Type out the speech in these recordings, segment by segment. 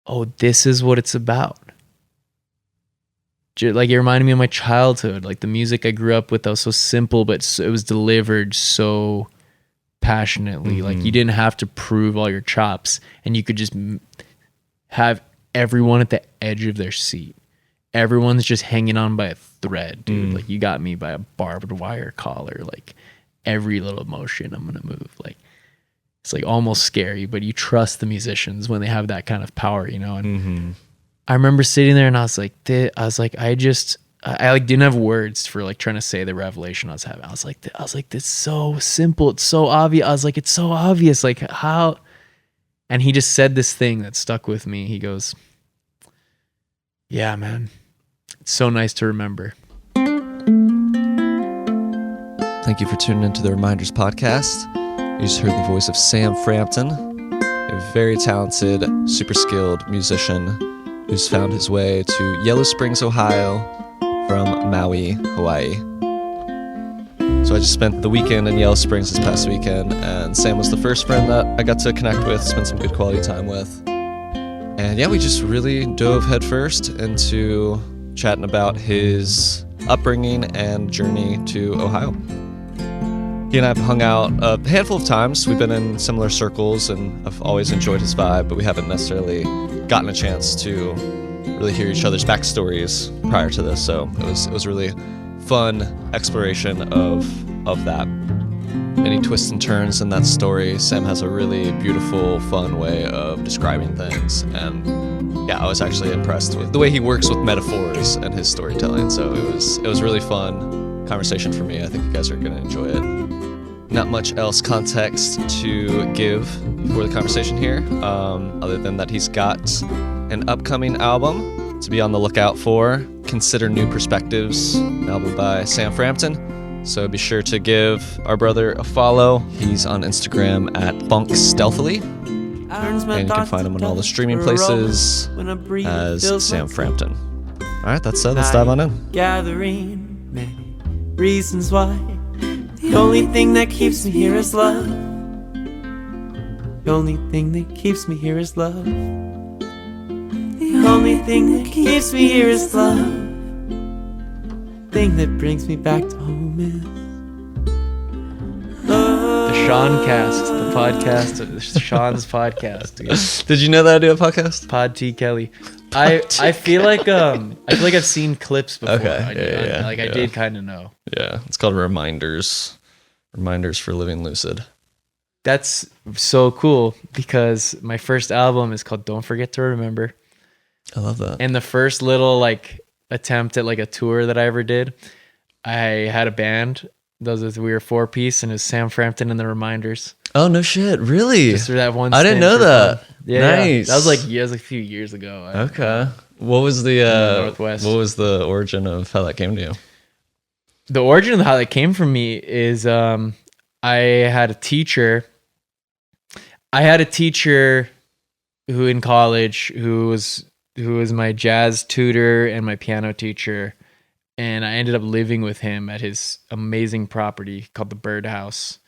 oh, this is what it's about. Like, it reminded me of my childhood, like the music I grew up with. That was so simple, but it was delivered so passionately. Like, you didn't have to prove all your chops, and you could just have everyone at the edge of their seat. Everyone's just hanging on by a thread, dude. Like, you got me by a barbed wire collar. Like, every little motion I'm gonna move. Like, it's like almost scary, but you trust the musicians when they have that kind of power, you know. And I remember sitting there and I was like, I like didn't have words for like trying to say the revelation I was having. I was like, this is so simple. It's so obvious. I was like, it's so obvious. Like, how? And he just said this thing that stuck with me. He goes, yeah, man, it's so nice to remember. Thank you for tuning into the Reminders podcast. You just heard the voice of Sam Frampton, a very talented, super skilled musician who's found his way to Yellow Springs, Ohio from Maui, Hawaii. So I just spent the weekend in Yellow Springs this past weekend, and Sam was the first friend that I got to connect with, spend some good quality time with. And yeah, we just really dove headfirst into chatting about his upbringing and journey to Ohio. He and I have hung out a handful of times. We've been in similar circles, and I've always enjoyed his vibe, but we haven't necessarily gotten a chance to really hear each other's backstories prior to this. So it was really fun exploration of that. Many twists and turns in that story. Sam has a really beautiful, fun way of describing things, and yeah, I was actually impressed with the way he works with metaphors and his storytelling. So it was really fun conversation for me. I think you guys are going to enjoy it. Not much else context to give for the conversation here, other than that he's got an upcoming album to be on the lookout for. Consider New Perspectives, an album by Sam Frampton. So be sure to give our brother a follow. He's on Instagram at FunkStealthily. And you can find him on all the streaming places as Sam Frampton. All right, that's it. Let's dive on in. Gathering many reasons why. The only thing that keeps me here is love. The only thing that keeps me here is love. The only thing that keeps me here is love. Thing that brings me back to home is love. The Sean Cast, the podcast, Sean's podcast. Dude. Did you know that I do a podcast? Pod T Kelly. I feel like I've seen clips before. Okay. I did kind of know. Yeah, it's called Reminders. Reminders for Living Lucid. That's so cool because my first album is called Don't Forget to Remember. I love that. And the first little like attempt at like a tour that I ever did, I had a band. We were a 4-piece, and it was Sam Frampton and the Reminders. Oh no shit! Really? Just for that one. I didn't know that. Yeah, nice. That was like a few years ago. Okay. What was the Northwest. What was the origin of how that came to you? The origin of how that came from me is I had a teacher. Who in college who was my jazz tutor and my piano teacher, and I ended up living with him at his amazing property called the Birdhouse.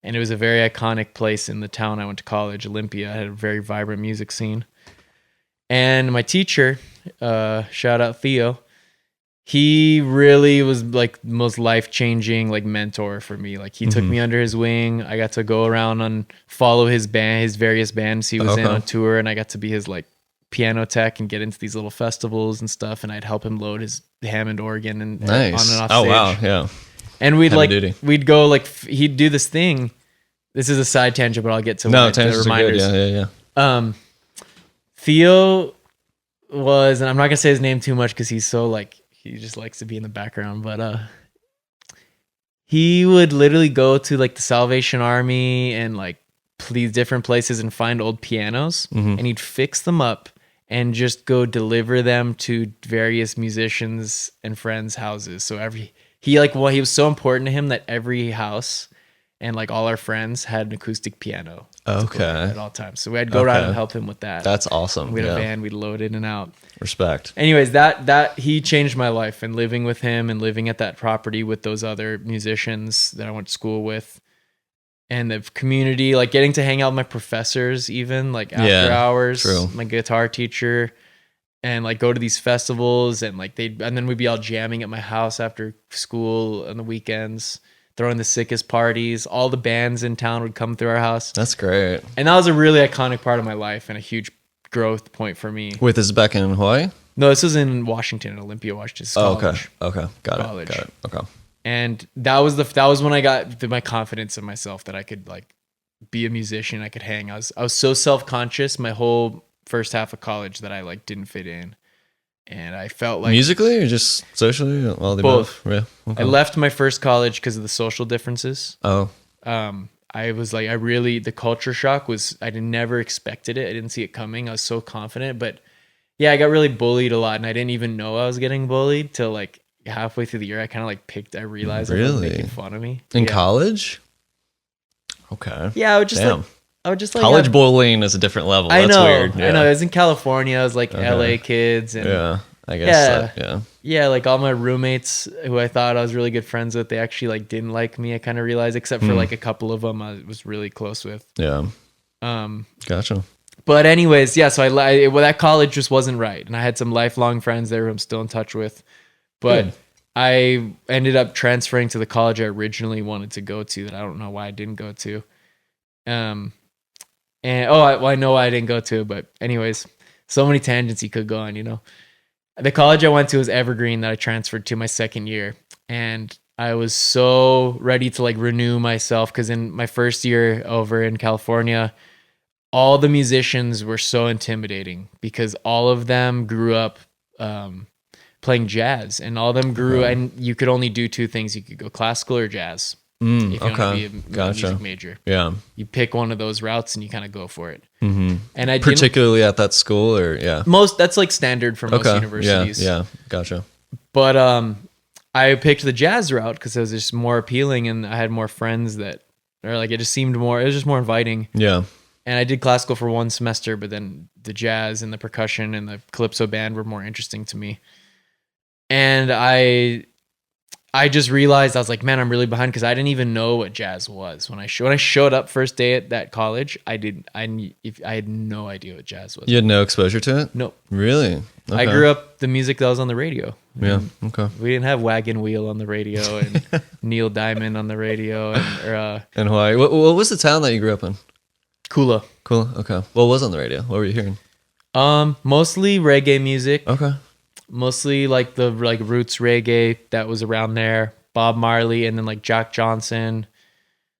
And it was a very iconic place in the town I went to college, Olympia. It had a very vibrant music scene. And my teacher, shout out Theo, he really was like the most life-changing like mentor for me. Like he took me under his wing. I got to go around and follow his various bands he was in on tour, and I got to be his like piano tech and get into these little festivals and stuff, and I'd help him load his Hammond organ and nice. on and off oh stage. Wow, yeah. And we'd go like he'd do this thing. This is a side tangent, but I'll get to the Reminders. Yeah. Theo was, and I'm not gonna say his name too much because he's so like he just likes to be in the background, but he would literally go to like the Salvation Army and like these different places and find old pianos, and he'd fix them up and just go deliver them to various musicians and friends' houses. So he was so important to him that every house and like all our friends had an acoustic piano. Okay. At all times. So we had to go around and help him with that. That's awesome. We had a van, we'd load in and out. Respect. Anyways, that he changed my life, and living with him and living at that property with those other musicians that I went to school with. and the community, like getting to hang out with my professors, even like after hours, true. my guitar teacher, and like go to these festivals, and like and then we'd be all jamming at my house after school on the weekends, throwing the sickest parties. All the bands in town would come through our house. That's great. And that was a really iconic part of my life and a huge growth point for me. Wait, this is back in Hawaii? No, this was in Washington, Olympia, Washington. Okay. Got College. it. Okay. And that was when I got my confidence in myself that I could like be a musician. I could hang. I was so self-conscious my whole first half of college that I like didn't fit in, and I felt like musically or just socially, all the both. Yeah. Okay. I left my first college because of the social differences. Oh. I was like, the culture shock was, I never expected it. I didn't see it coming. I was so confident, but yeah, I got really bullied a lot, and I didn't even know I was getting bullied till like halfway through the year. I kind of like I realized really? everyone was making fun of me In college. Okay. Yeah, I would just like college bullying is a different level. That's weird. Yeah. I know. I was in California. I was like LA kids, and I guess. Yeah, like all my roommates who I thought I was really good friends with, they actually like didn't like me. I kind of realized, except for like a couple of them I was really close with. Yeah. Gotcha. But anyways, yeah. So that college just wasn't right, and I had some lifelong friends there who I'm still in touch with. But I ended up transferring to the college I originally wanted to go to that I don't know why I didn't go to. I know why I didn't go to, but anyways, so many tangents you could go on, you know. The college I went to was Evergreen that I transferred to my second year, and I was so ready to like renew myself because in my first year over in California, all the musicians were so intimidating because all of them grew up playing jazz, and all of them grew, and you could only do two things: you could go classical or jazz. If you want to be a music major, you pick one of those routes and you kind of go for it. Mm-hmm. And I particularly at that school, or that's like standard for most universities. Yeah, gotcha. But I picked the jazz route because it was just more appealing, and I had more friends that, or like it just seemed more. It was just more inviting. Yeah. And I did classical for one semester, but then the jazz and the percussion and the calypso band were more interesting to me. And I just realized I was like, man, I'm really behind because I didn't even know what jazz was when I showed up first day at that college. I had no idea what jazz was. You had no exposure to it? Nope. Really? Okay. I grew up the music that was on the radio. Yeah. Okay. We didn't have Wagon Wheel on the radio and Neil Diamond on the radio in Hawaii. What was the town that you grew up in? Kula. Okay. What was on the radio? What were you hearing? Mostly reggae music. Okay. Mostly like the roots reggae that was around there, Bob Marley, and then like Jack Johnson.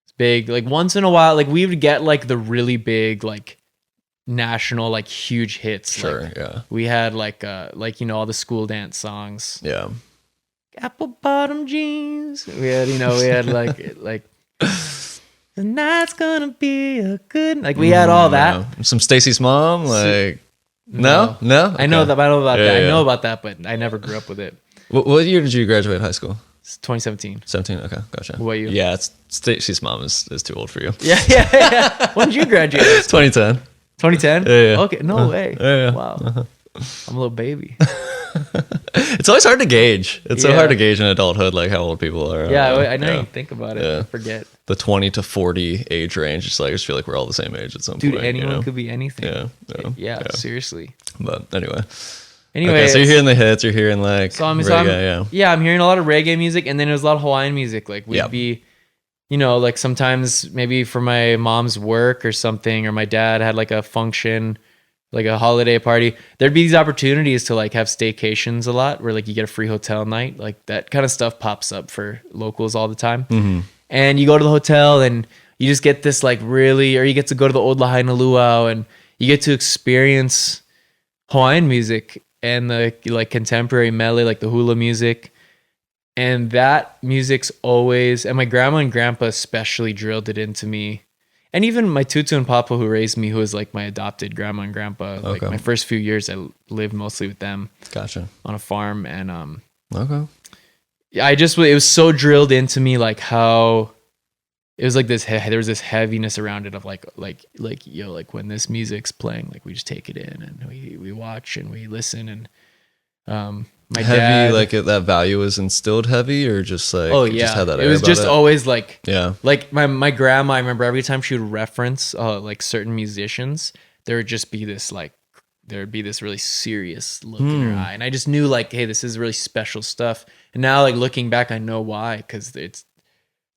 It's big. Like once in a while, like we would get like the really big like national like huge hits. Sure, like, yeah. We had like you know all the school dance songs. Yeah. Apple bottom jeans. We had like the night's gonna be a good. Like we had all that. Some Stacey's Mom, like. No. Okay. I know about that. I know about that, but I never grew up with it. What year did you graduate high school? It's 2017. 17. Okay, gotcha. What about you? Yeah, Stacey's Mom is too old for you. Yeah. When did you graduate? 2010. 2010? Yeah. Okay, no way. Yeah. Wow. I'm a little baby. It's always hard to gauge. It's so hard to gauge in adulthood, like how old people are. Yeah, I know you think about it. I forget. The 20 to 40 age range. It's like, I just feel like we're all the same age at some point. Dude, anyone could be anything. Yeah. Seriously. But anyway. Okay, so you're hearing the hits, you're hearing like reggae, I'm hearing a lot of reggae music, and then there's a lot of Hawaiian music. Like we'd be, like sometimes maybe for my mom's work or something, or my dad had like a function, like a holiday party, there'd be these opportunities to like have staycations a lot where like you get a free hotel night. Like that kind of stuff pops up for locals all the time. Mm-hmm. And you go to the hotel and you just get this like really, or you get to go to the old Lahaina Luau and you get to experience Hawaiian music and the like contemporary mele, like the hula music. And that music's always, and my grandma and grandpa especially drilled it into me. And even my tutu and papa who raised me, who was like my adopted grandma and grandpa, like my first few years, I lived mostly with them. Gotcha. On a farm. And it was so drilled into me, like how it was like this, there was this heaviness around it of like when this music's playing, like we just take it in and we watch and we listen. And My heavy, dad, like that value was instilled heavy, or just like oh you yeah, just had that it air was about just it? always like Yeah. like my grandma. I remember every time she would reference like certain musicians, there would just be this like there would be this really serious look in her eye, and I just knew like, hey, this is really special stuff. And now like looking back, I know why, because it's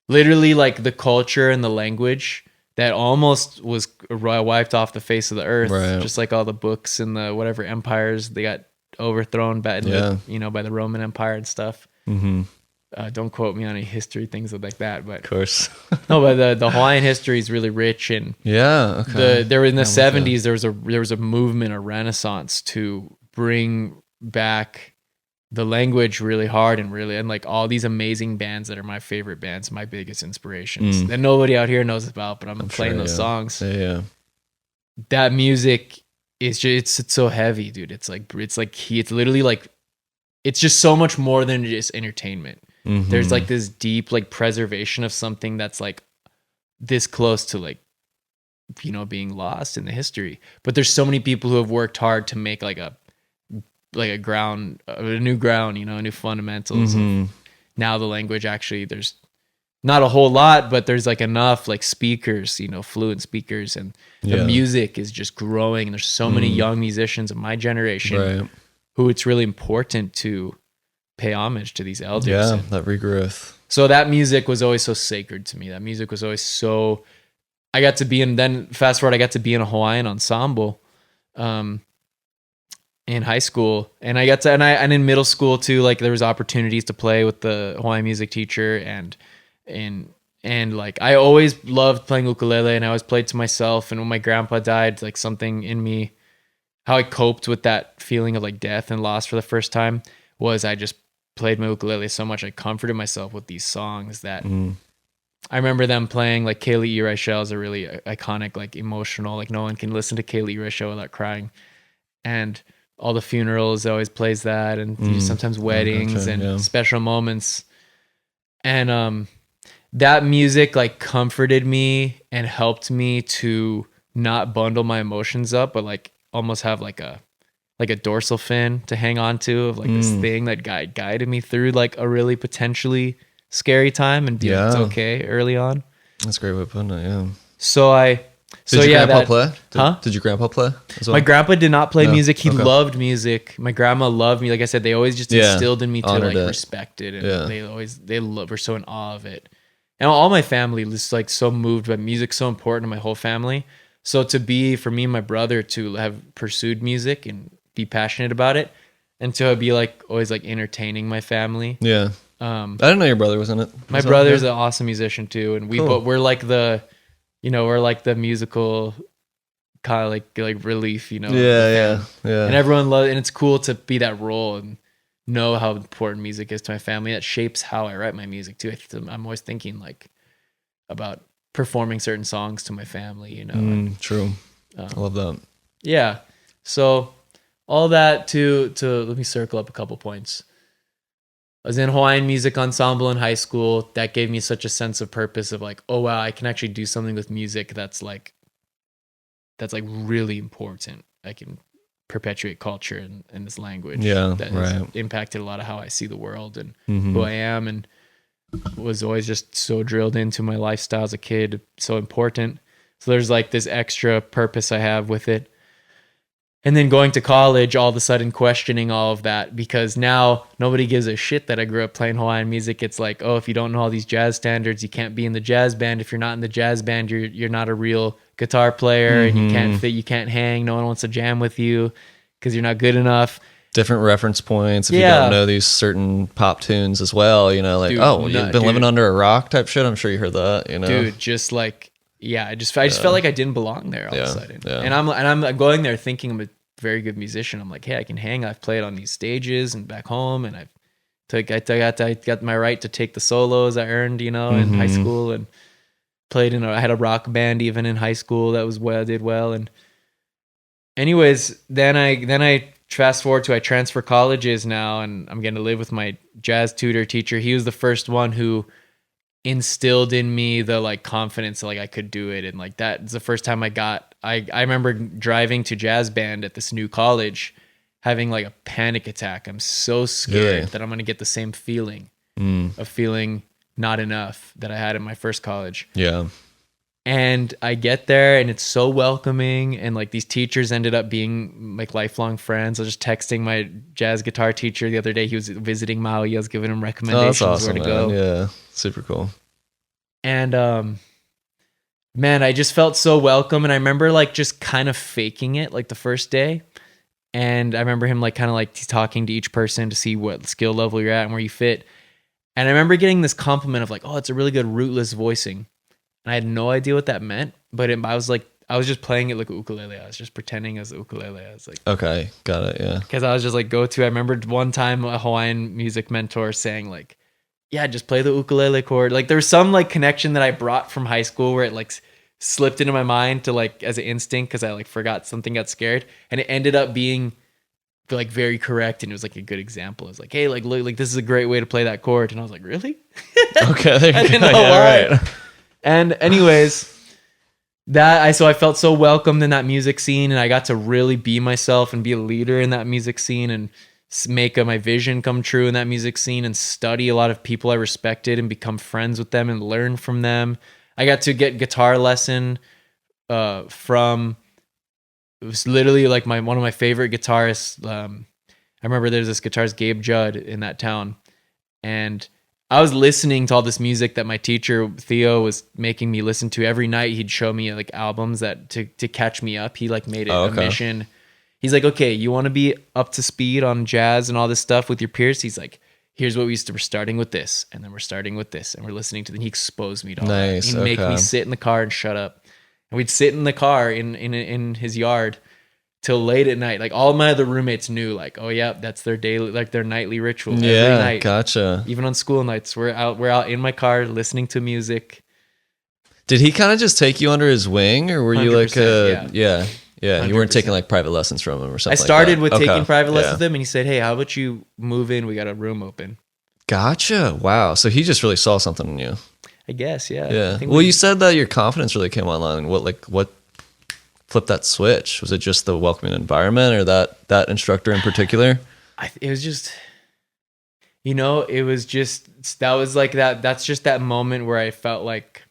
literally like the culture and the language that almost was wiped off the face of the earth, Right. just like all the books and the whatever empires they got overthrown back in the, you know, by the Roman Empire and stuff. Mm-hmm. Don't quote me on any history things like that, but Of course. no, but the Hawaiian history is really rich, and Yeah. Okay. there in the I'm with you. 70s there was a movement, a renaissance to bring back the language really hard and like all these amazing bands that are my favorite bands, my biggest inspirations that nobody out here knows about, but I'm playing sure, those songs. Yeah. That music is just it's so heavy, dude. It's literally like it's just so much more than just entertainment. Mm-hmm. There's like this deep like preservation of something that's like this close to like, you know, being lost in the history. But there's so many people who have worked hard to make like a new ground, you know, new fundamentals. Mm-hmm. Now the language actually, there's not a whole lot, but there's like enough like speakers, you know, fluent speakers, and the music is just growing. There's so many young musicians of my generation who it's really important to pay homage to these elders. Yeah, that regrowth. So that music was always so sacred to me. That music was always so, I got to be in, then fast forward, I got to be in a Hawaiian ensemble in high school. And I got to, and in middle school too, like there was opportunities to play with the Hawaiian music teacher, and like I always loved playing ukulele, and I always played to myself. And when my grandpa died, like something in me, how I coped with that feeling of like death and loss for the first time was I just played my ukulele so much. I comforted myself with these songs that I remember them playing, like Kaylee Ereishel is a really iconic, like emotional, like no one can listen to Kaylee Ereishel without crying. And all the funerals always plays that, and sometimes weddings and special moments. And that music like comforted me and helped me to not bundle my emotions up, but like almost have like a dorsal fin to hang on to, of like this thing that guided me through like a really potentially scary time, and be like, it's okay early on. That's a great way of putting it. Yeah. Did your grandpa play? Did your grandpa play as well? My grandpa did not play music. He loved music. My grandma loved me. Like I said, they always just instilled in me to like respect it, and they were so in awe of it. And all my family was like so moved by music, so important to my whole family. So for me and my brother to have pursued music and be passionate about it, and to be like always like entertaining my family. Yeah. I didn't know your brother was in it. My brother's an awesome musician too, and we're like the, you know, we're like the musical kind of like relief, you know. Yeah. And everyone loves, and it's cool to be that role and know how important music is to my family. That shapes how I write my music too. I'm always thinking like about performing certain songs to my family, you know. True. I love that. Yeah. So all that to let me circle up a couple points. I was in Hawaiian music ensemble in high school. That gave me such a sense of purpose of like, oh wow, I can actually do something with music that's like really important. I can perpetuate culture and this language that has impacted a lot of how I see the world and who I am, and was always just so drilled into my lifestyle as a kid, so important. So there's like this extra purpose I have with it. And then going to college, all of a sudden questioning all of that, because now nobody gives a shit that I grew up playing Hawaiian music. It's like, oh, if you don't know all these jazz standards, you can't be in the jazz band. If you're not in the jazz band, you're not a real guitar player, and you can't fit, you can't hang. No one wants to jam with you because you're not good enough. Different reference points if you don't know these certain pop tunes as well, you know, like, dude, you've been living under a rock type shit. I'm sure you heard that, you know. Dude, just like, I just felt like I didn't belong there all of a sudden. Yeah. And I'm going there thinking I'm a very good musician. I'm like, hey, I can hang. I've played on these stages and back home, and I got my right to take the solos I earned, you know, in high school, and played I had a rock band even in high school that was did well. And anyways, then I fast forward to I transfer colleges now, and I'm getting to live with my jazz tutor teacher. He was the first one who instilled in me the like confidence that like I could do it, and like that's the first time I remember driving to jazz band at this new college, having like a panic attack. I'm so scared that I'm going to get the same feeling of feeling not enough that I had in my first college. Yeah. And I get there and it's so welcoming. And like these teachers ended up being like lifelong friends. I was just texting my jazz guitar teacher the other day. He was visiting Maui. I was giving him recommendations awesome, where to go. Yeah. Super cool. And man, I just felt so welcome. And I remember like just kind of faking it like the first day. And I remember him like kind of like talking to each person to see what skill level you're at and where you fit. And I remember getting this compliment of like, oh, it's a really good rootless voicing. And I had no idea what that meant, but I was just playing it like a ukulele. I was just pretending as a ukulele. I was like, okay, got it, yeah. Because I was just like I remember one time a Hawaiian music mentor saying like, yeah, just play the ukulele chord. Like there was some like connection that I brought from high school where it like slipped into my mind to like as an instinct because I like forgot something, got scared, and it ended up being like very correct, and it was like a good example. I was like, hey, like look, like this is a great way to play that chord, and I was like, really? Okay, there you I didn't go. know Yeah, why. right. And anyways, so I felt so welcomed in that music scene, and I got to really be myself and be a leader in that music scene and make my vision come true in that music scene and study a lot of people I respected and become friends with them and learn from them. I got to get guitar lesson from, it was literally like one of my favorite guitarists. I remember there's this guitarist, Gabe Judd, in that town, and I was listening to all this music that my teacher Theo was making me listen to every night. He'd show me like albums that to catch me up. He like made it a mission. He's like, okay, you want to be up to speed on jazz and all this stuff with your peers? He's like, here's what we used to. We're starting with this, and then we're starting with this, and we're listening to. Then he exposed me to all that. He'd make me sit in the car and shut up, and we'd sit in the car in his yard till late at night. Like all my other roommates knew, like, oh yeah, that's their daily, like their nightly ritual. Every night. Gotcha. Even on school nights, we're out in my car listening to music. Did he kind of just take you under his wing, or were you like yeah, you weren't taking like private lessons from him or something? I started with taking private lessons with him, and he said, hey, how about you move in? We got a room open. Gotcha. Wow. So he just really saw something in you. I guess, yeah. Yeah. Well, you said that your confidence really came online. What flipped that switch? Was it just the welcoming environment, or that instructor in particular? It was just, it was just, that was like that. That's just that moment where I felt like,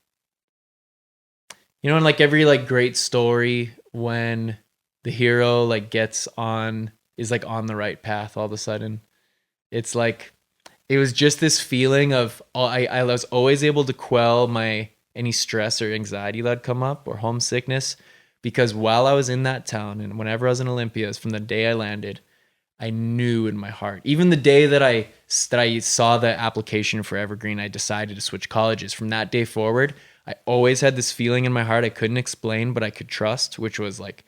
in like every like great story, when the hero like is like on the right path all of a sudden, it's like, it was just this feeling of, I was always able to quell any stress or anxiety that'd come up or homesickness, because while I was in that town and whenever I was in Olympias, from the day I landed, I knew in my heart, even the day that I saw the application for Evergreen, I decided to switch colleges. From that day forward, I always had this feeling in my heart I couldn't explain, but I could trust, which was like,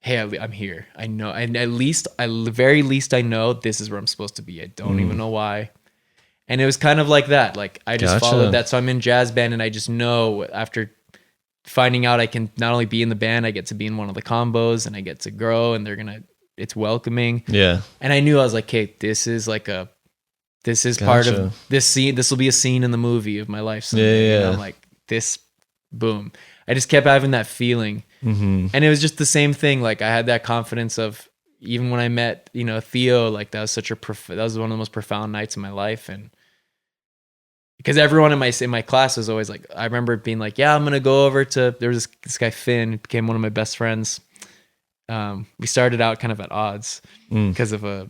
hey, I'm here. I know, and the very least I know this is where I'm supposed to be. I don't even know why. And it was kind of like that. Like I just followed that. So I'm in jazz band, and I just know after finding out I can not only be in the band, I get to be in one of the combos, and I get to grow, and it's welcoming. Yeah. And I knew, I was like, okay, this is part of this scene. This will be a scene in the movie of my life someday. Yeah. I'm like, this, boom. I just kept having that feeling. Mm-hmm. And it was just the same thing. Like I had that confidence of, even when I met, Theo, like that was that was one of the most profound nights of my life. And because everyone in my class was always like, I remember being like, yeah, I'm going to go over to, there was this guy, Finn, who became one of my best friends. We started out kind of at odds because of the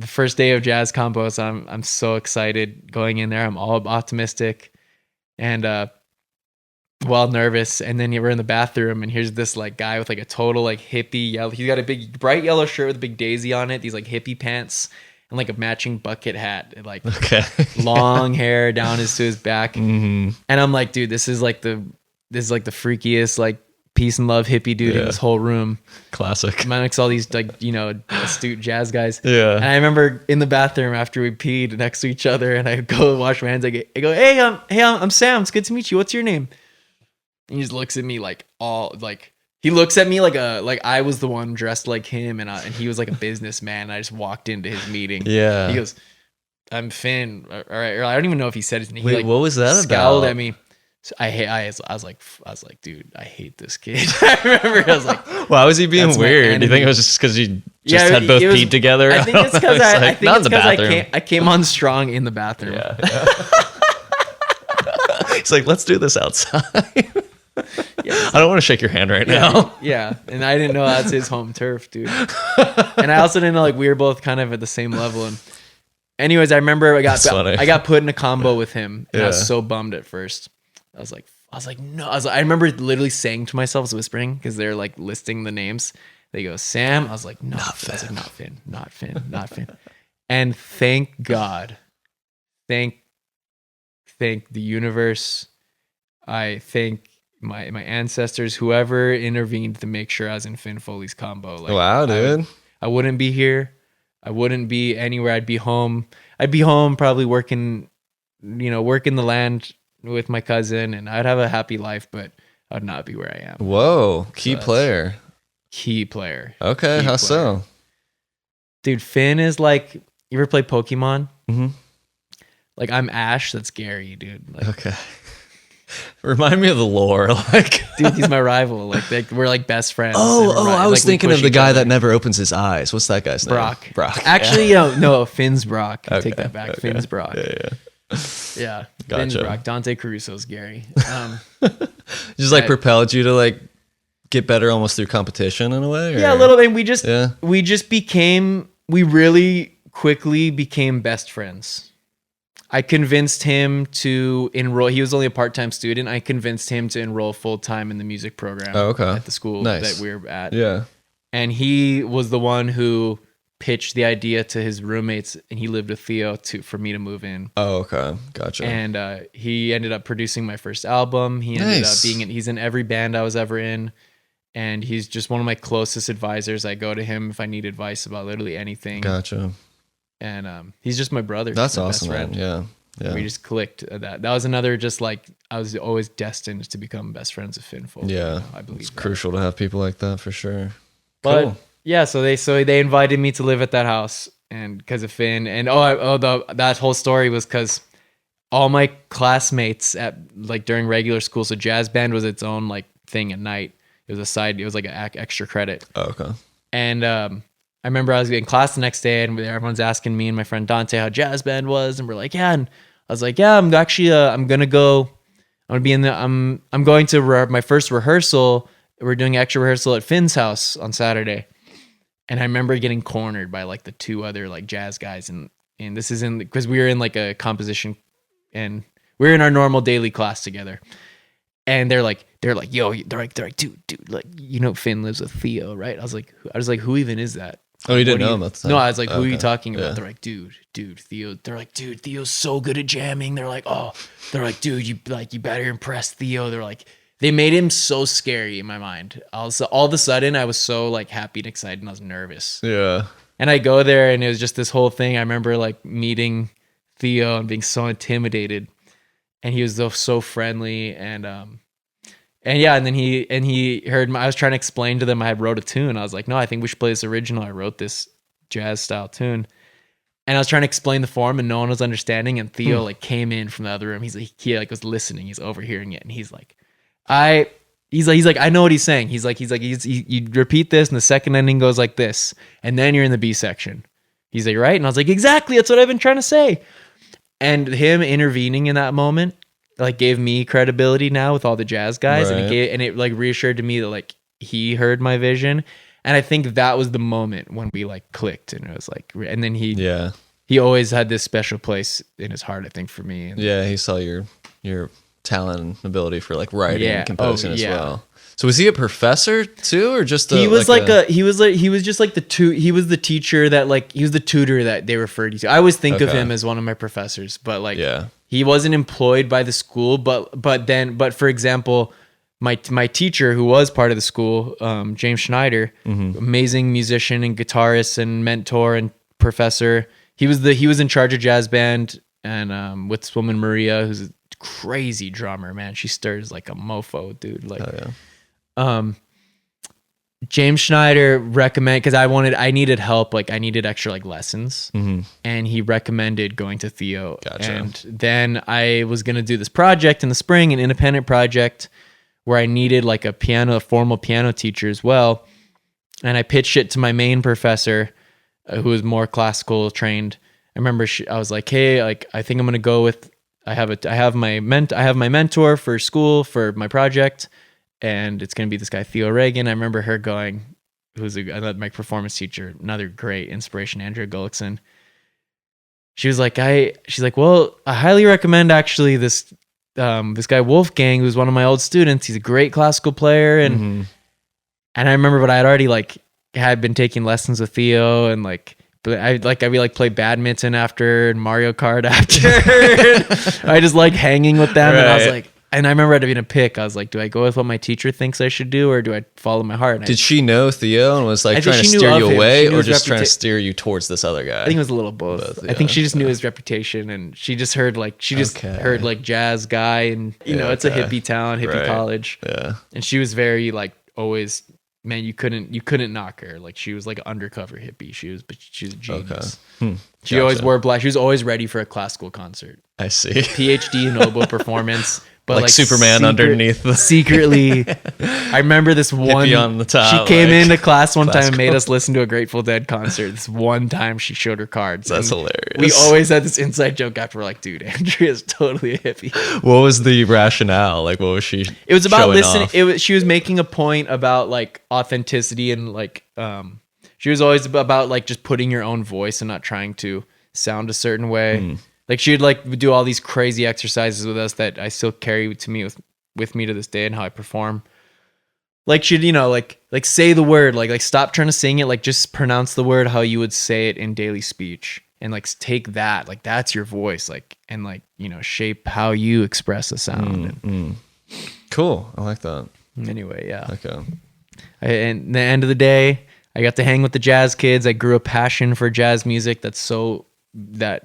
first day of jazz combos. I'm so excited going in there. I'm all optimistic and, well, nervous. And then we're in the bathroom, and here's this like guy with like a total like hippie yellow. He's got a big bright yellow shirt with a big daisy on it. These like hippie pants and like a matching bucket hat, and like long hair down to his back. Mm-hmm. And I'm like, dude, this is like the freakiest like peace and love hippie dude in this whole room. Classic. Amongst all these like astute jazz guys. Yeah. And I remember in the bathroom after we peed next to each other, and I go wash my hands. I go, hey, I'm Sam. It's good to meet you. What's your name? And he just looks at me like he looks at me like I was the one dressed like him, and he was like a businessman. And I just walked into his meeting. Yeah. He goes, I'm Finn. All right. Or I don't even know if he said his name. Wait, what was that scowled about? At me. So I was like, dude, I hate this kid. I remember I was like, Why was he being That's my weird? Do you think it enemy. was just because you just had both it was- peed together? I think it's because It's I like, think not it's in the because bathroom. I came on strong in the bathroom. Yeah. It's like, let's do this outside. Yeah, I don't want to shake your hand right now. yeah, and I didn't know that's his home turf, dude. And I also didn't know like we were both kind of at the same level. And anyways, I remember That's funny. I got put in a combo with him, and I Yeah. was so bummed at first. I was like, no. I remember literally saying to myself, whispering, because they're like listing the names. They go, Sam. I was like, no. I was like, not Finn, not Finn, not Finn. And thank God, thank the universe. I thank my ancestors, whoever intervened to make sure I was in Finn Foley's combo. Like, Wow, dude. I wouldn't be here. I wouldn't be anywhere. I'd be home. I'd be home probably working the land with my cousin, and I'd have a happy life, but I'd not be where I am. Whoa, key that's- player. Key player. Okay, Key how player. so? Dude, Finn is like, you ever play Pokemon? Mm-hmm. Like, I'm Ash, that's Gary, dude. Like, Okay. Remind me of the lore. Like, dude, he's my rival. Like we're like best friends. oh, and we're I was like, we thinking push of the each guy other. that never opens his eyes. What's that guy's name? Brock. Actually, no, Finn's Brock. I take Okay, that back. okay. Finn's Brock. Yeah. Yeah. Gotcha. Finn's Brock. Dante Caruso's Gary. Just like I- propelled you to like get better almost through competition in a way? Or? Yeah, a little bit. We really quickly became best friends. I convinced him to enroll. He was only a part-time student. I convinced him to enroll full-time in the music program at the school Nice. that we were at. Yeah. And he was the one who pitched the idea to his roommates, and he lived with Theo for me to move in. Oh, okay. Gotcha. And he ended up producing my first album. He ended Nice. up he's in every band I was ever in. And he's just one of my closest advisors. I go to him if I need advice about literally anything. Gotcha. And he's just my brother. That's my awesome, best man. friend. Yeah. We just clicked at that. That was another just like, I was always destined to become best friends with Finn Foley. Yeah. I believe It's that. crucial to have people like that for sure. But Cool. yeah, so they invited me to live at that house, and because of Finn, and that whole story was because all my classmates at like during regular school, so jazz band was its own like thing at night. It was like an extra credit. Oh, okay. And I remember I was in class the next day, and everyone's asking me and my friend Dante how jazz band was, and we're like, yeah. And I was like, yeah, I'm actually I'm gonna go. I'm gonna be in the. I'm going to my first rehearsal. We're doing extra rehearsal at Finn's house on Saturday. And I remember getting cornered by like the two other like jazz guys, and this is in because we were in like a composition, and we were in our normal daily class together. And they're like, yo, they're like, dude, like, you know, Finn lives with Theo, right? I was like, who even is that? Oh, you didn't What know do him at the time? No, I was like, who are you Okay. talking about? Yeah. They're like, dude, Theo. They're like, dude, Theo's so good at jamming. They're like, dude, you better impress Theo. They're like, they made him so scary in my mind. Also, all of a sudden, I was so like happy and excited, and I was nervous. Yeah. And I go there, and it was just this whole thing. I remember like meeting Theo and being so intimidated, and he was so friendly, and yeah, and then he heard I was trying to explain to them I had wrote a tune. I was like, no, I think we should play this original. I wrote this jazz style tune, and I was trying to explain the form, and no one was understanding. And Theo like came in from the other room. He was listening. He's overhearing it, and he's like, I know what he's saying. You repeat this, and the second ending goes like this, and then you're in the B section. He's like, right? And I was like, exactly. That's what I've been trying to say. And him intervening in that moment like gave me credibility now with all the jazz guys, Right. and it like reassured to me that like he heard my vision. And I think that was the moment when we like clicked, and it was like, and then he always had this special place in his heart, I think, for me. And Yeah, he saw your talent and ability for like writing Yeah. and composing Oh, as yeah. well. So was he a professor too, or just he was he was just like he was the teacher that like he was the tutor that they referred you to. I always think of Okay. him as one of my professors, but like Yeah. he wasn't employed by the school. But for example, my teacher who was part of the school, James Schneider, amazing musician and guitarist and mentor and professor. He was in charge of jazz band, and with this woman Maria, who's a crazy drummer, man. She stirs like a mofo, dude. Like. Oh, yeah. James Schneider recommended, because I needed help, like I needed extra like lessons, and he recommended going to Theo. Gotcha. And then I was gonna do this project in the spring, an independent project where I needed like a formal piano teacher as well, and I pitched it to my main professor, who was more classical trained. I remember I was like, hey, like I think I'm gonna go with I have my mentor for school for my project. And it's going to be this guy, Theo Reagan. I remember her going, my performance teacher, another great inspiration, Andrea Gullickson. She's like, well, I highly recommend actually this guy, Wolfgang, who's one of my old students. He's a great classical player. And I remember, but I had already had been taking lessons with Theo and I play badminton after and Mario Kart after. I just like hanging with them. Right. And I was like, and I remember I had to be in a pick. I was like, do I go with what my teacher thinks I should do, or do I follow my heart? Did she know Theo and was like trying to steer you away, or just trying to steer you towards this other guy? I think it was a little both. Yeah. I think she just knew his reputation, and she just heard heard jazz guy, and it's a hippie town, hippie college. Yeah. And she was very always, man, you couldn't knock her. Like she was like an undercover hippie. She was a genius. Okay. She always wore black. She was always ready for a classical concert. I see. PhD in oboe performance. But like Superman underneath the secretly. I remember this one on the top, she came into class one time and made us listen to a Grateful Dead concert. This one time she showed her cards. That's hilarious. We always had this inside joke after, we're like, dude, Andrea's totally a hippie. What was the rationale? Like, what was she? It was about listening. She was making a point about authenticity and she was always about just putting your own voice and not trying to sound a certain way. Like she'd do all these crazy exercises with us that I still carry with me to this day, and how I perform. Like she'd say the word, like stop trying to sing it, just pronounce the word how you would say it in daily speech, and take that, that's your voice, and shape how you express a sound. Cool, I like that. Anyway, yeah. Okay. And the end of the day, I got to hang with the jazz kids. I grew a passion for jazz music that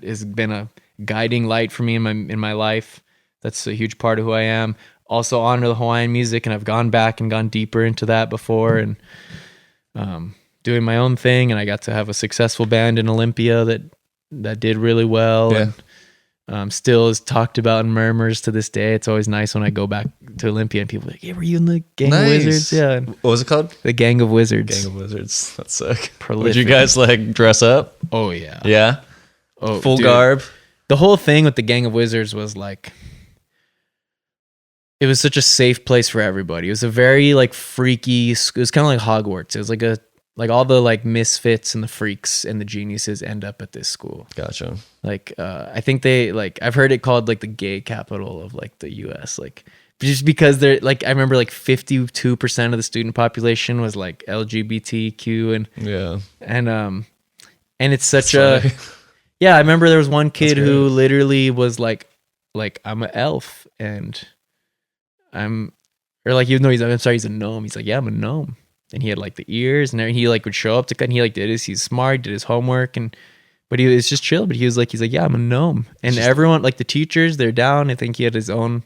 has been a guiding light for me in my life. That's a huge part of who I am. Also honor the Hawaiian music, and I've gone back and gone deeper into that before, and doing my own thing. And I got to have a successful band in Olympia that did really well. Yeah. And still is talked about in murmurs to this day. It's always nice when I go back to Olympia and people are like, yeah, were you in the Gang of Wizards? Yeah. And what was it called? The Gang of Wizards. Gang of Wizards. That's sick. Prolific. Would you guys dress up? Oh yeah. Yeah. Oh, full garb. The whole thing with the Gang of Wizards was it was such a safe place for everybody. It was a very freaky. It was kind of like Hogwarts. It was all the misfits and the freaks and the geniuses end up at this school. Gotcha. I think they I've heard it called the gay capital of the U.S. Just because they're I remember 52% of the student population was LGBTQ and it's such a. Yeah, I remember there was one kid who literally was I'm an elf, and even though he's a gnome. He's yeah, I'm a gnome, and he had the ears, and he would show up to, and he he's smart, did his homework, but he was just chill. But he was yeah, I'm a gnome, and everyone the teachers, they're down. I think he had his own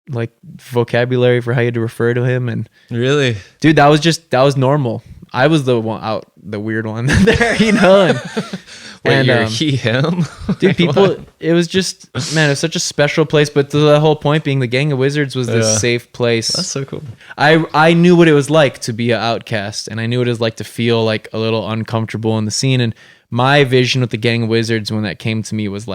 vocabulary for how you had to refer to him, and really, dude, that was normal. I was the weird one there, and. Wait, you're he, him? Dude, people, it was just, man, it was such a special place. But the whole point being the Gang of Wizards was this safe place. That's so cool. I knew what it was like to be an outcast, and I knew what it was like to feel a little uncomfortable in the scene. And my vision with the Gang of Wizards when that came to me was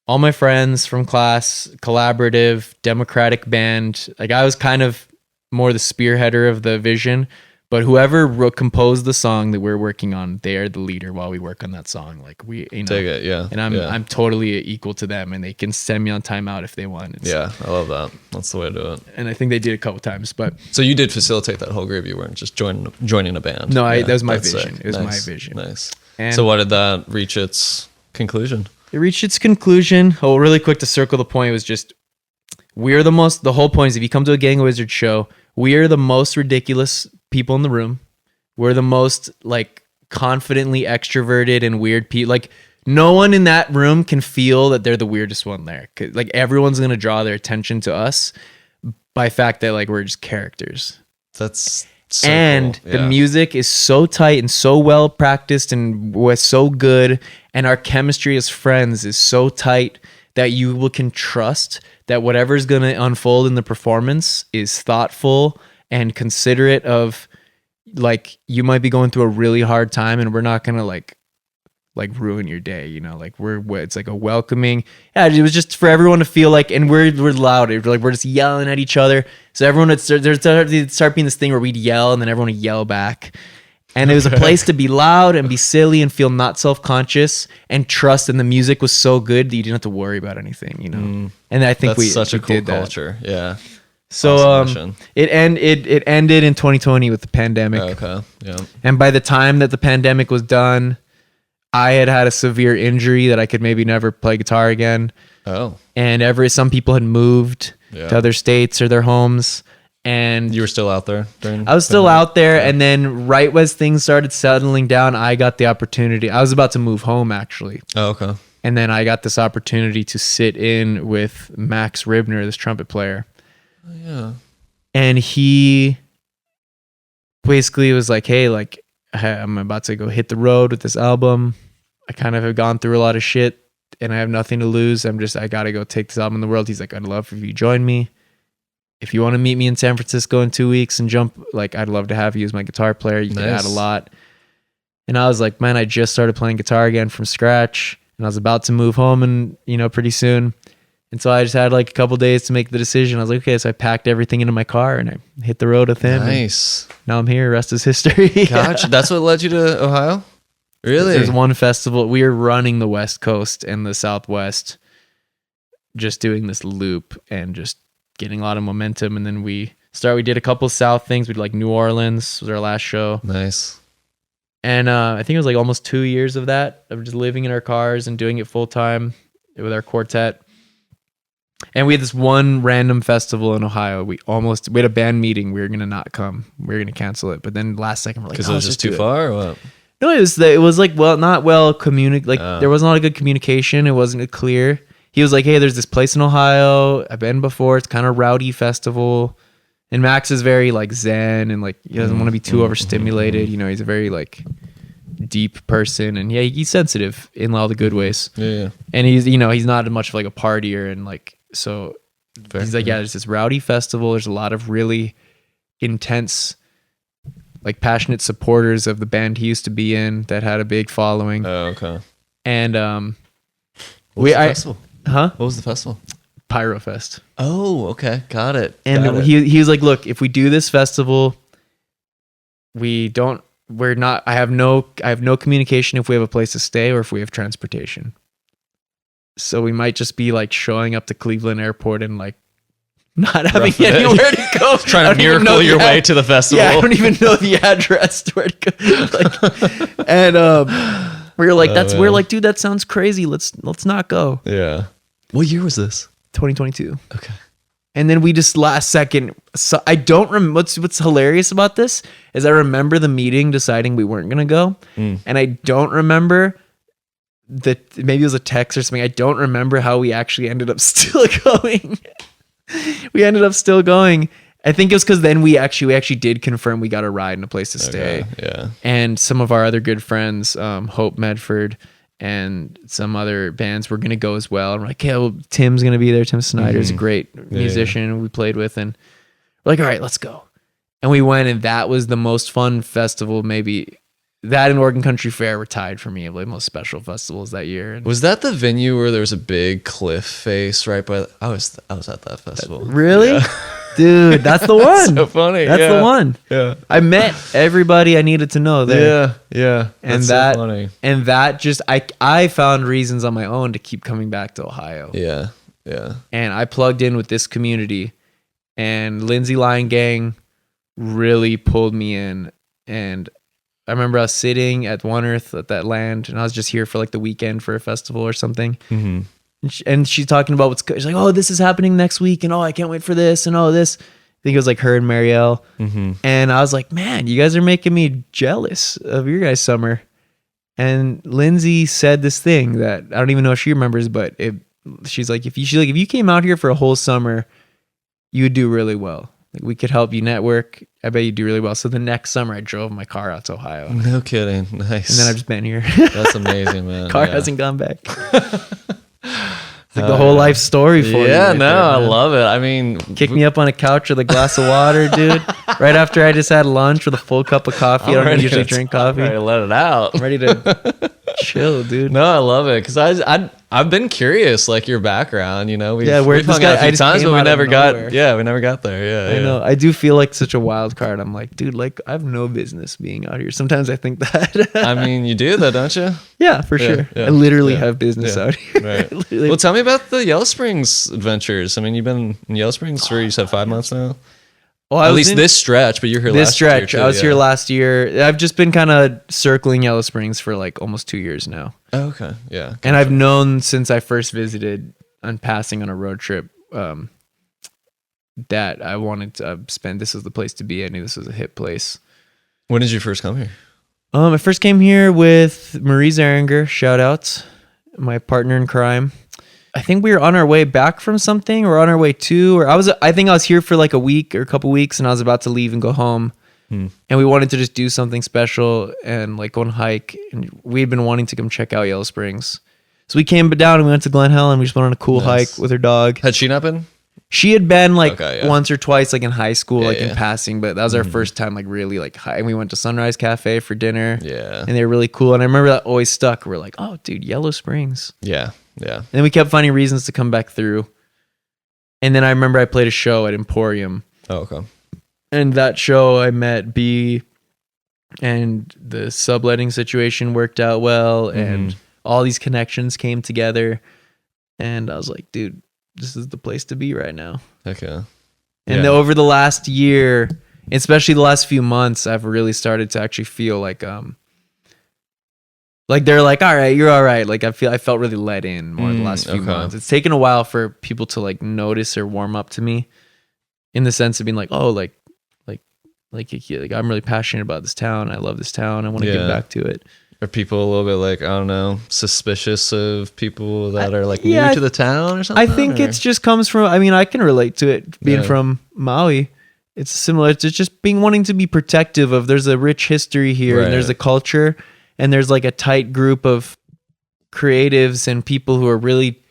all my friends from class, collaborative, democratic band. I was kind of more the spearheader of the vision. But whoever composed the song that we're working on, they are the leader while we work on that song. Take it, yeah. And I'm totally equal to them, and they can send me on timeout if they want. Yeah, I love that. That's the way to do it. And I think they did a couple times, but so you did facilitate that whole group. You weren't just joining a band. No, that was my vision. Sick. It was my vision. Nice. And so, what did that reach its conclusion? It reached its conclusion. Oh, really quick to circle the point, was just the whole point is if you come to a Gang of Wizards show, we are the most ridiculous people in the room. We're the most confidently extroverted and weird people. No one in that room can feel that they're the weirdest one there. Everyone's gonna draw their attention to us by fact that we're just characters. So and cool. the Yeah. music is so tight and so well practiced and was so good, and our chemistry as friends is so tight that can trust that whatever's going to unfold in the performance is thoughtful and considerate of, like, you might be going through a really hard time and we're not going to like ruin your day, you know, like it's like a welcoming. Yeah, it was just for everyone to feel like, and we're loud, we're just yelling at each other. So everyone would start being this thing where we'd yell and then everyone would yell back. And it was a place to be loud and be silly and feel not self-conscious and trust. And the music was so good that you didn't have to worry about anything, you know? And I think That's such a we cool did that. culture. Yeah. So Awesome it ended in 2020 with the pandemic. Okay. Yeah. And by the time that the pandemic was done, I had a severe injury that I could maybe never play guitar again. Oh. And some people had moved to other states or their homes. And You were still out there during? I was still out there. And then right as things started settling down, I got the opportunity. I was about to move home, actually. Oh, okay. And then I got this opportunity to sit in with Max Ribner, this trumpet player. Oh, yeah. And he basically was like, hey, like, I'm about to go hit the road with this album. I kind of have gone through a lot of shit and I have nothing to lose. I got to go take this album in the world. He's like, I'd love if you join me. If you want to meet me in San Francisco in 2 weeks and jump, like, I'd love to have you as my guitar player. You can add a lot. And I was like, man, I just started playing guitar again from scratch and I was about to move home and, you know, pretty soon. And so I just had like a couple days to make the decision. I was like, okay, so I packed everything into my car and I hit the road with him. Nice. Now I'm here. Rest is history. Gotcha. That's what led you to Ohio? Really? There's one festival. We were running the West Coast and the Southwest, just doing this loop and just getting a lot of momentum. And then we did a couple South things. We did like New Orleans was our last show. Nice. And I think it was like almost 2 years of that, of just living in our cars and doing it full time with our quartet. And we had this one random festival in Ohio. We had a band meeting. We were going to not come. We were going to cancel it. But then last second, we're like, Because it was just too far or what? No, it was like, well, not well communicated. Like there was not a good communication. It wasn't clear. He was like, hey, there's this place in Ohio. I've been before. It's kind of rowdy festival. And Max is very like zen and like, he doesn't want to be too overstimulated. You know, he's a very like deep person. And yeah, he's sensitive in all the good ways. Yeah. And he's, you know, he's not much of like a partier and like, so Fair. he's like, yeah, there's this rowdy festival. There's a lot of really intense, like passionate supporters of the band he used to be in that had a big following. Oh, okay. And What was the festival? What was the festival? Pyrofest. Oh, okay. Got it. And he was like, look, if we do this festival, I have no communication if we have a place to stay or if we have transportation. So we might just be like showing up to Cleveland Airport and like not having anywhere to go. Trying to miracle your way to the festival. Yeah, I don't even know the address to where to go. Like, and we were like, we're like, dude, that sounds crazy. Let's not go. Yeah. What year was this? 2022. Okay. And then we just last second. So I don't remember. What's hilarious about this is I remember the meeting deciding we weren't gonna go, and I don't remember that maybe it was a text or something. I don't remember how we actually ended up still going. We ended up still going. I think it was because then we actually did confirm we got a ride and a place to stay. Yeah. And some of our other good friends, Hope Medford and some other bands were going to go as well. And we're like, yeah, well, Tim's going to be there. Tim Snyder's a great musician we played with. And we're like, all right, let's go. And we went, and that was the most fun festival. Maybe that and Oregon Country Fair were tied for me of like most special festivals that year. And was that the venue where there was a big cliff face right by? I was at that festival. Really? Yeah. Dude, that's the one. So funny. That's the one. Yeah. I met everybody I needed to know there. Yeah. And That's that, so funny. and that just, I found reasons on my own to keep coming back to Ohio. Yeah. And I plugged in with this community, and Lindsay Lion Gang really pulled me in. And I remember us sitting at One Earth at that land, and I was just here for like the weekend for a festival or something. Mm-hmm. And she's talking about she's like, oh, this is happening next week, and oh, I can't wait for this, and oh, this. I think it was like her and Marielle. Mm-hmm. And I was like, man, you guys are making me jealous of your guys' summer. And Lindsay said this thing that I don't even know if she remembers, but she's like, if you came out here for a whole summer, you would do really well. Like, we could help you network. I bet you do really well. So the next summer I drove my car out to Ohio. No kidding. Nice. And then I've just been here. That's amazing, man. Car Yeah. hasn't gone back. It's like the whole life story for you. Yeah, right no, there, I man. love it. I mean, Kick me up on a couch with a glass of water, dude. Right after I just had lunch with a full cup of coffee. I don't usually drink coffee. I'm ready to let it out. I'm ready to chill, dude. No, I love it because I've been curious, like your background. You know, Yeah, we've hung out a few times, but we never nowhere. got. Yeah, we never got there. Yeah, I know. I do feel like such a wild card. I'm like, dude, like I have no business being out here. Sometimes I think that. I mean, you do though, don't you? Yeah, for sure. yeah, I literally yeah, have business yeah, out here. Right. Literally. Well, tell me about the Yellow Springs adventures. I mean, you've been in Yellow Springs for you said 5 months now. Well, I At was least in this stretch, but you're here this last stretch. year. I was here last year. I've just been kind of circling Yellow Springs for like almost 2 years now. Oh, okay. Yeah. And I've known since I first visited on passing on a road trip that I wanted to spend. This was the place to be. I knew this was a hip place. When did you first come here? I first came here with Marie Zeringer, shout outs, my partner in crime. I think we were on our way back from something or on our way to, or I think I was here for like a week or a couple weeks and I was about to leave and go home. And we wanted to just do something special and like go on a hike. And we had been wanting to come check out Yellow Springs. So we came down and we went to Glen Helen. We just went on a cool hike with her dog. Had she not been? She had been like Okay, yeah. once or twice like in high school, like yeah. in passing, but that was our first time like really like high. And we went to Sunrise Cafe for dinner. Yeah. And they were really cool. And I remember that always stuck. We're like, oh, dude, Yellow Springs. Yeah. Yeah. And then we kept finding reasons to come back through. And then I remember I played a show at Emporium. Oh, okay. And that show I met B, and the subletting situation worked out well. And all these connections came together. And I was like, dude, this is the place to be right now. Okay. And over the last year, especially the last few months, I've really started to actually feel like they're like, all right, you're all right. Like I felt really let in more the last few months. It's taken a while for people to like notice or warm up to me, in the sense of being like, oh, like I'm really passionate about this town. I love this town. I want to give back to it. Are people a little bit like, I don't know, suspicious of people that are like new to the town or something? I think it's just comes from, I mean, I can relate to it being from Maui. It's similar to just being wanting to be protective of, there's a rich history here and there's a culture and there's like a tight group of creatives and people who are really,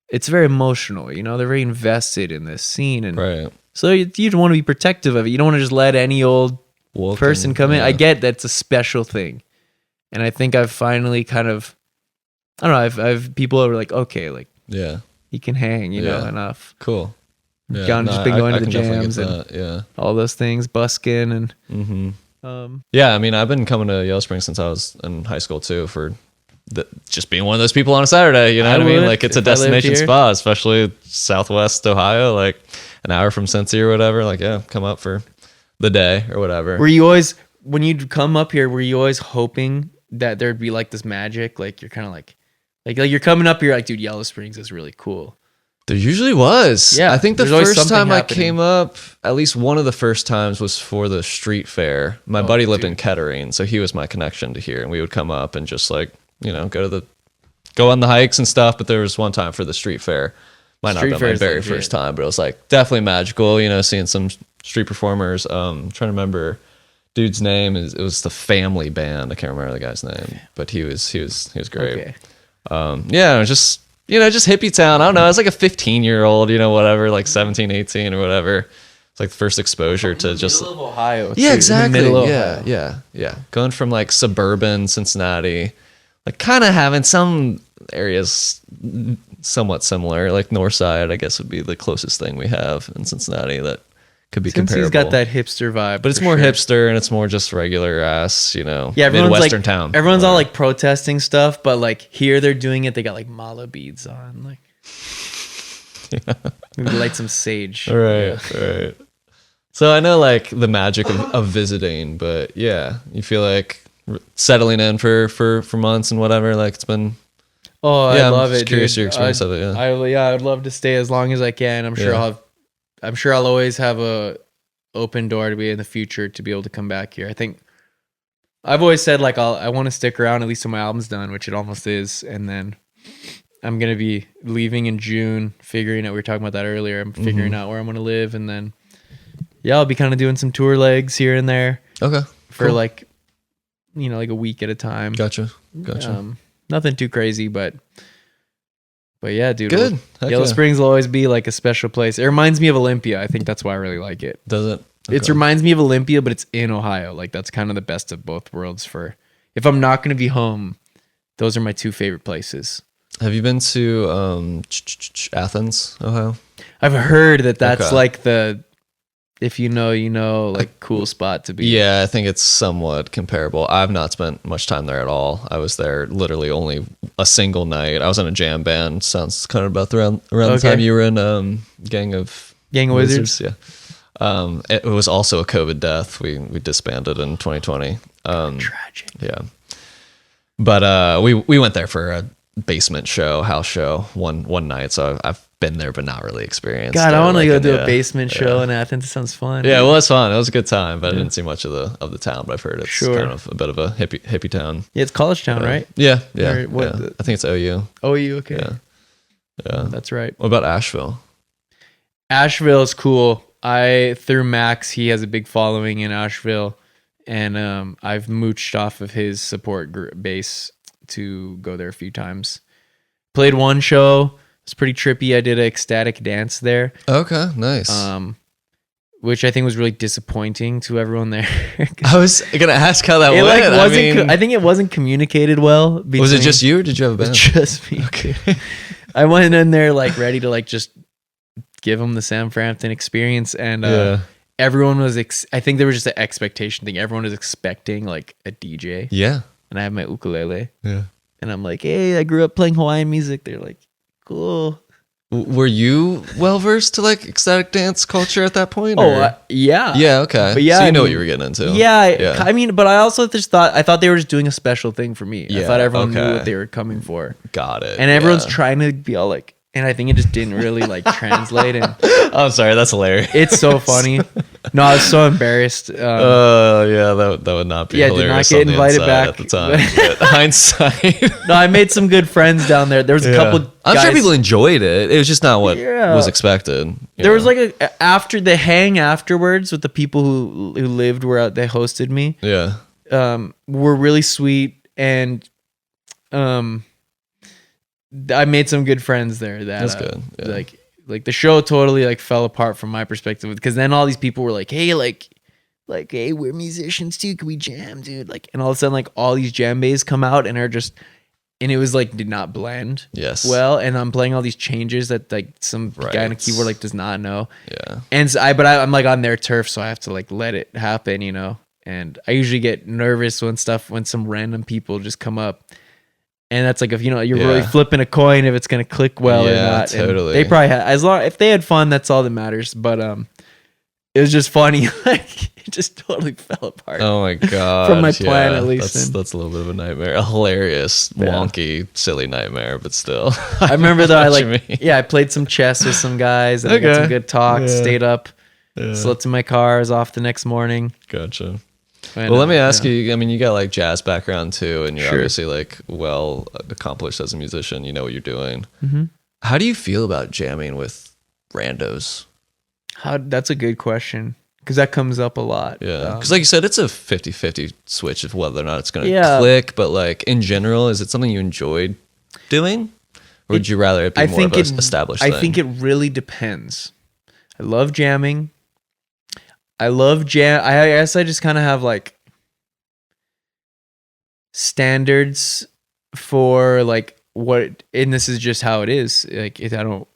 it's very emotional, you know, they're very invested in this scene. And so you want to be protective of it. You don't want to just let any old person come in. I get that's a special thing. And I think I've finally kind of, I don't know, I've people who are like, okay, like, he can hang, you know, enough. Cool. Yeah, Just been going to the jams and all those things, busking and. Yeah, I mean, I've been coming to Yellow Springs since I was in high school too, for just being one of those people on a Saturday. You know what I mean? Like it's a destination spot, especially Southwest Ohio, like an hour from Cincy or whatever. Like, yeah, come up for the day or whatever. Were you always, when you'd come up here, were you always hoping that there'd be like this magic? Like you're kind of like you're coming up here, like, dude, Yellow Springs is really cool. There usually was. Yeah, I think the there's first time happening. I came up, at least one of the first times was for the street fair. My buddy lived in Kettering, so he was my connection to here. And we would come up and just like, you know, go on the hikes and stuff. But there was one time for the street fair. Might not have been my very first time, but it was like definitely magical, you know, seeing some street performers. Trying to remember dude's name. It was the Family Band. I can't remember the guy's name, but he was great. Okay. Yeah, it was just, you know, just hippie town. I don't know. I was like a 15-year-old, you know, whatever, like 17, 18 or whatever. It's like the first exposure to just middle of Ohio. Yeah, exactly. Ohio. Yeah. Going from like suburban Cincinnati, like kind of having some areas somewhat similar, like North Side, I guess would be the closest thing we have in Cincinnati that could be comparable. He's got that hipster vibe, but it's more hipster and it's more just regular ass, you know, Midwestern like, town. Everyone's all like protesting stuff, but like here they're doing it. They got like mala beads on, like maybe light some sage. Right. So I know like the magic of visiting, but yeah, you feel like settling in for months and whatever. Like it's been. Oh, I love it. Curious your experience of it. Yeah, I'd love to stay as long as I can. I'm sure I'll always have a open door to be in the future to be able to come back here. I think I've always said like I want to stick around at least till my album's done, which it almost is, and then I'm gonna be leaving in June. Figuring out, we were talking about that earlier. I'm figuring out where I'm gonna live, and then yeah, I'll be kind of doing some tour legs here and there Okay. for Cool. like, like a week at a time. Gotcha. Nothing too crazy, but yeah, dude. Good. Heck Yellow yeah. Springs will always be like a special place. It reminds me of Olympia. I think that's why I really like it. Does it? It Okay. reminds me of Olympia, but it's in Ohio. Like that's kind of the best of both worlds. For if I'm not going to be home, those are my two favorite places. Have you been to Athens, Ohio? I've heard that that's Okay. like the, if you know, like cool spot to be. Yeah, I think it's somewhat comparable. I've not spent much time there at all. I was there literally only a single night. I was in a jam band. Sounds kind of about around the time you were in Gang of Wizards. Yeah. It was also a COVID death. We disbanded in 2020. Tragic. Yeah. But we went there for a basement show, house show, one night. So I've been there, but not really experienced. God, it. I want to go do yeah, a basement show in Athens. It sounds fun. Yeah, it was fun. It was a good time, but I didn't see much of the town. But I've heard it's Sure. kind of a bit of a hippie town. Yeah, it's College Town, right? Yeah. Or what yeah. the- I think it's OU. Oh, you okay? Yeah. That's right. What about Asheville? Asheville is cool. Through Max, he has a big following in Asheville, and I've mooched off of his support base to go there a few times. Played one show. It's pretty trippy. I did an ecstatic dance there, Okay, nice. which I think was really disappointing to everyone there. I was gonna ask how that It went. like wasn't. I mean, I think it wasn't communicated well. was it just you, or did you have a band? Just me. Okay. I went in there like ready to like just give them the Sam Frampton experience, and everyone was. I think there was just an expectation thing. Everyone was expecting like a DJ, Yeah. and I have my ukulele, Yeah. and I'm like, hey, I grew up playing Hawaiian music. They're like, cool. Were you well versed to like ecstatic dance culture at that point? Oh, or? yeah. Yeah. Okay. But yeah, so you I know what mean, you were getting into. Yeah, I mean, but I also just thought they were just doing a special thing for me. I Yeah, thought everyone knew okay. what they were coming for, Got it. and everyone's yeah. trying to be all like, and I think it just didn't really like translate. And I'm sorry. That's hilarious. it's so funny. No, I was so embarrassed. Oh yeah, that would not be Yeah, did not hilarious get on the invited inside back. at the time. But hindsight. No, I made some good friends down there. There was a couple. I'm sure guys- people enjoyed it. It was just not what Yeah. was expected. There was like after the hang afterwards with the people who lived where they hosted me. yeah. Were really sweet, and I made some good friends there. That's good. Yeah. Like the show totally like fell apart from my perspective, because then all these people were like, hey, hey, we're musicians too, can we jam, dude? Like, and all of a sudden like all these jam bays come out and are just, and it was like did not blend Yes. well, and I'm playing all these changes that like some guy on a Right. keyboard like does not know. Yeah. And so I'm like on their turf, so I have to like let it happen, and I usually get nervous when some random people just come up. And that's like, if you're really Yeah. flipping a coin if it's gonna click well or Yeah, not. And totally. they probably had, if they had fun, that's all that matters. But it was just funny. Like it just totally fell apart. Oh my god. From my plan, at least. That's a little bit of a nightmare. A hilarious, wonky, silly nightmare, but still. I remember that What you mean. I played some chess with some guys and I got Okay. some good talks, Yeah. stayed up, Yeah. slept in my car, I was off the next morning. Gotcha. And, Well, let me ask you. I mean, you got like jazz background too, and you're Sure. obviously like well accomplished as a musician. You know what you're doing. Mhm. How do you feel about jamming with randos? That's a good question, because that comes up a lot. Yeah, because like you said, it's a 50-50 switch of whether or not it's going to Yeah. click. But like in general, is it something you enjoyed doing, or would you rather it be more of an established I thing? think it really depends. I love jamming. I love jam. I guess I just kind of have like standards for like what, and this is just how it is. Like I don't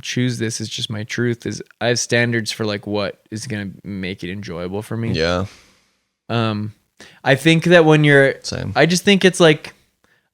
choose this. It's just my truth. Is I have standards for like what is gonna make it enjoyable for me. Yeah, I think that when you're, same. I just think it's like,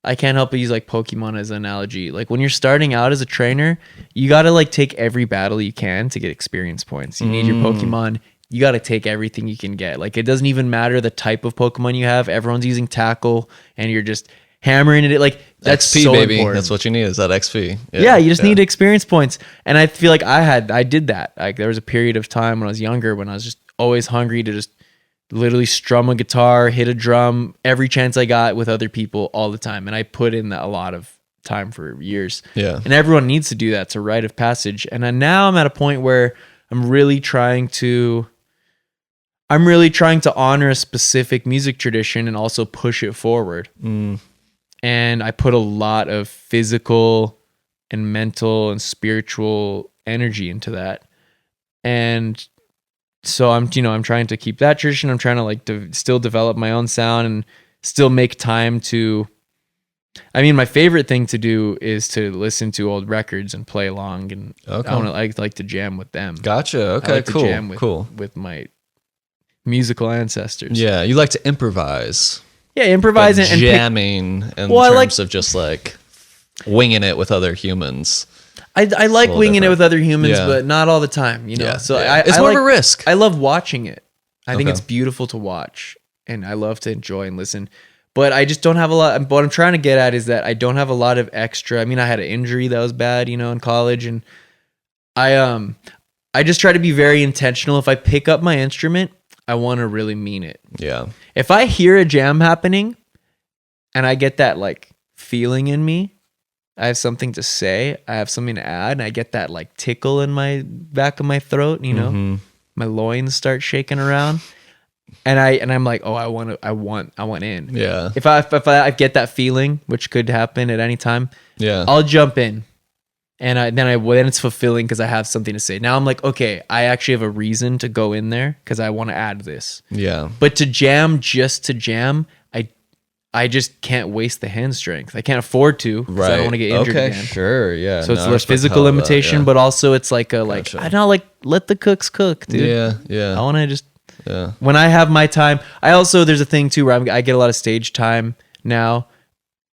I can't help but use like Pokemon as an analogy. Like when you're starting out as a trainer, you got to like take every battle you can to get experience points. You need your Pokemon. You got to take everything you can get. Like it doesn't even matter the type of Pokemon you have. Everyone's using tackle and you're just hammering it. Like that's XP, so baby. important. That's what you need. Is that XP? Yeah, you just need experience points. And I feel like I did that. Like there was a period of time when I was younger when I was just always hungry to just literally strum a guitar, hit a drum every chance I got with other people all the time. And I put in a lot of time for years. Yeah. And everyone needs to do that. It's a rite of passage. And now I'm at a point where I'm really trying to I'm really trying to honor a specific music tradition and also push it forward. And I put a lot of physical and mental and spiritual energy into that. And so I'm trying to keep that tradition. I'm trying to like still develop my own sound and still make time to, I mean, my favorite thing to do is to listen to old records and play along. And I like to jam with them. Gotcha. Okay, I like cool. to jam with my musical ancestors. Yeah, you like to improvise. Yeah, improvise and jamming in terms of just like winging it with other humans. I like winging it with other humans, but not all the time, you know. Yeah, so it's more of a risk. I love watching it. I think it's beautiful to watch, and I love to enjoy and listen. But I just don't have a lot. What I'm trying to get at is that I don't have a lot of extra. I mean, I had an injury that was bad, you know, in college, and I just try to be very intentional. If I pick up my instrument, I want to really mean it. Yeah. If I hear a jam happening, and I get that like feeling in me, I have something to say, I have something to add, and I get that like tickle in my back of my throat, you know, my loins start shaking around, and I'm like, oh, I want in. Yeah. If I get that feeling, which could happen at any time, I'll jump in, and then it's fulfilling because I have something to say. Now I'm like, okay, I actually have a reason to go in there because I want to add this. Yeah. But to jam just to jam, I just can't waste the hand strength. I can't afford to because I don't want to get injured again. Sure, yeah. So it's less physical limitation, but also it's like I don't like let the cooks cook, dude. Yeah. I want to just when I have my time. I also there's a thing too where I get a lot of stage time now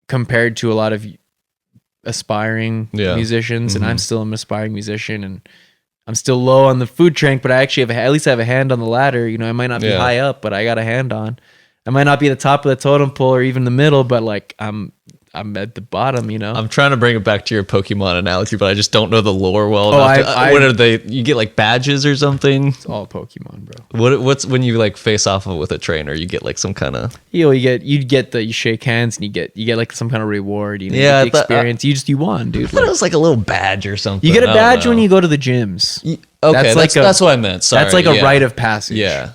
compared to a lot of aspiring musicians, and I'm still an aspiring musician, and I'm still low on the food chain, but I actually at least have a hand on the ladder. You know, I might not be high up, but I got a hand on. I might not be at the top of the totem pole or even the middle, but like I'm at the bottom, you know. I'm trying to bring it back to your Pokemon analogy, but I just don't know the lore well enough. What are they? You get like badges or something? It's all Pokemon, bro. What's when you like face off with a trainer? You get like some kind of you shake hands and you get like some kind of reward. You know, yeah, you get the experience. You won, dude. I thought it was like a little badge or something. You get a badge when you go to the gyms. Okay, that's what I meant. Sorry, that's like a rite of passage. Yeah.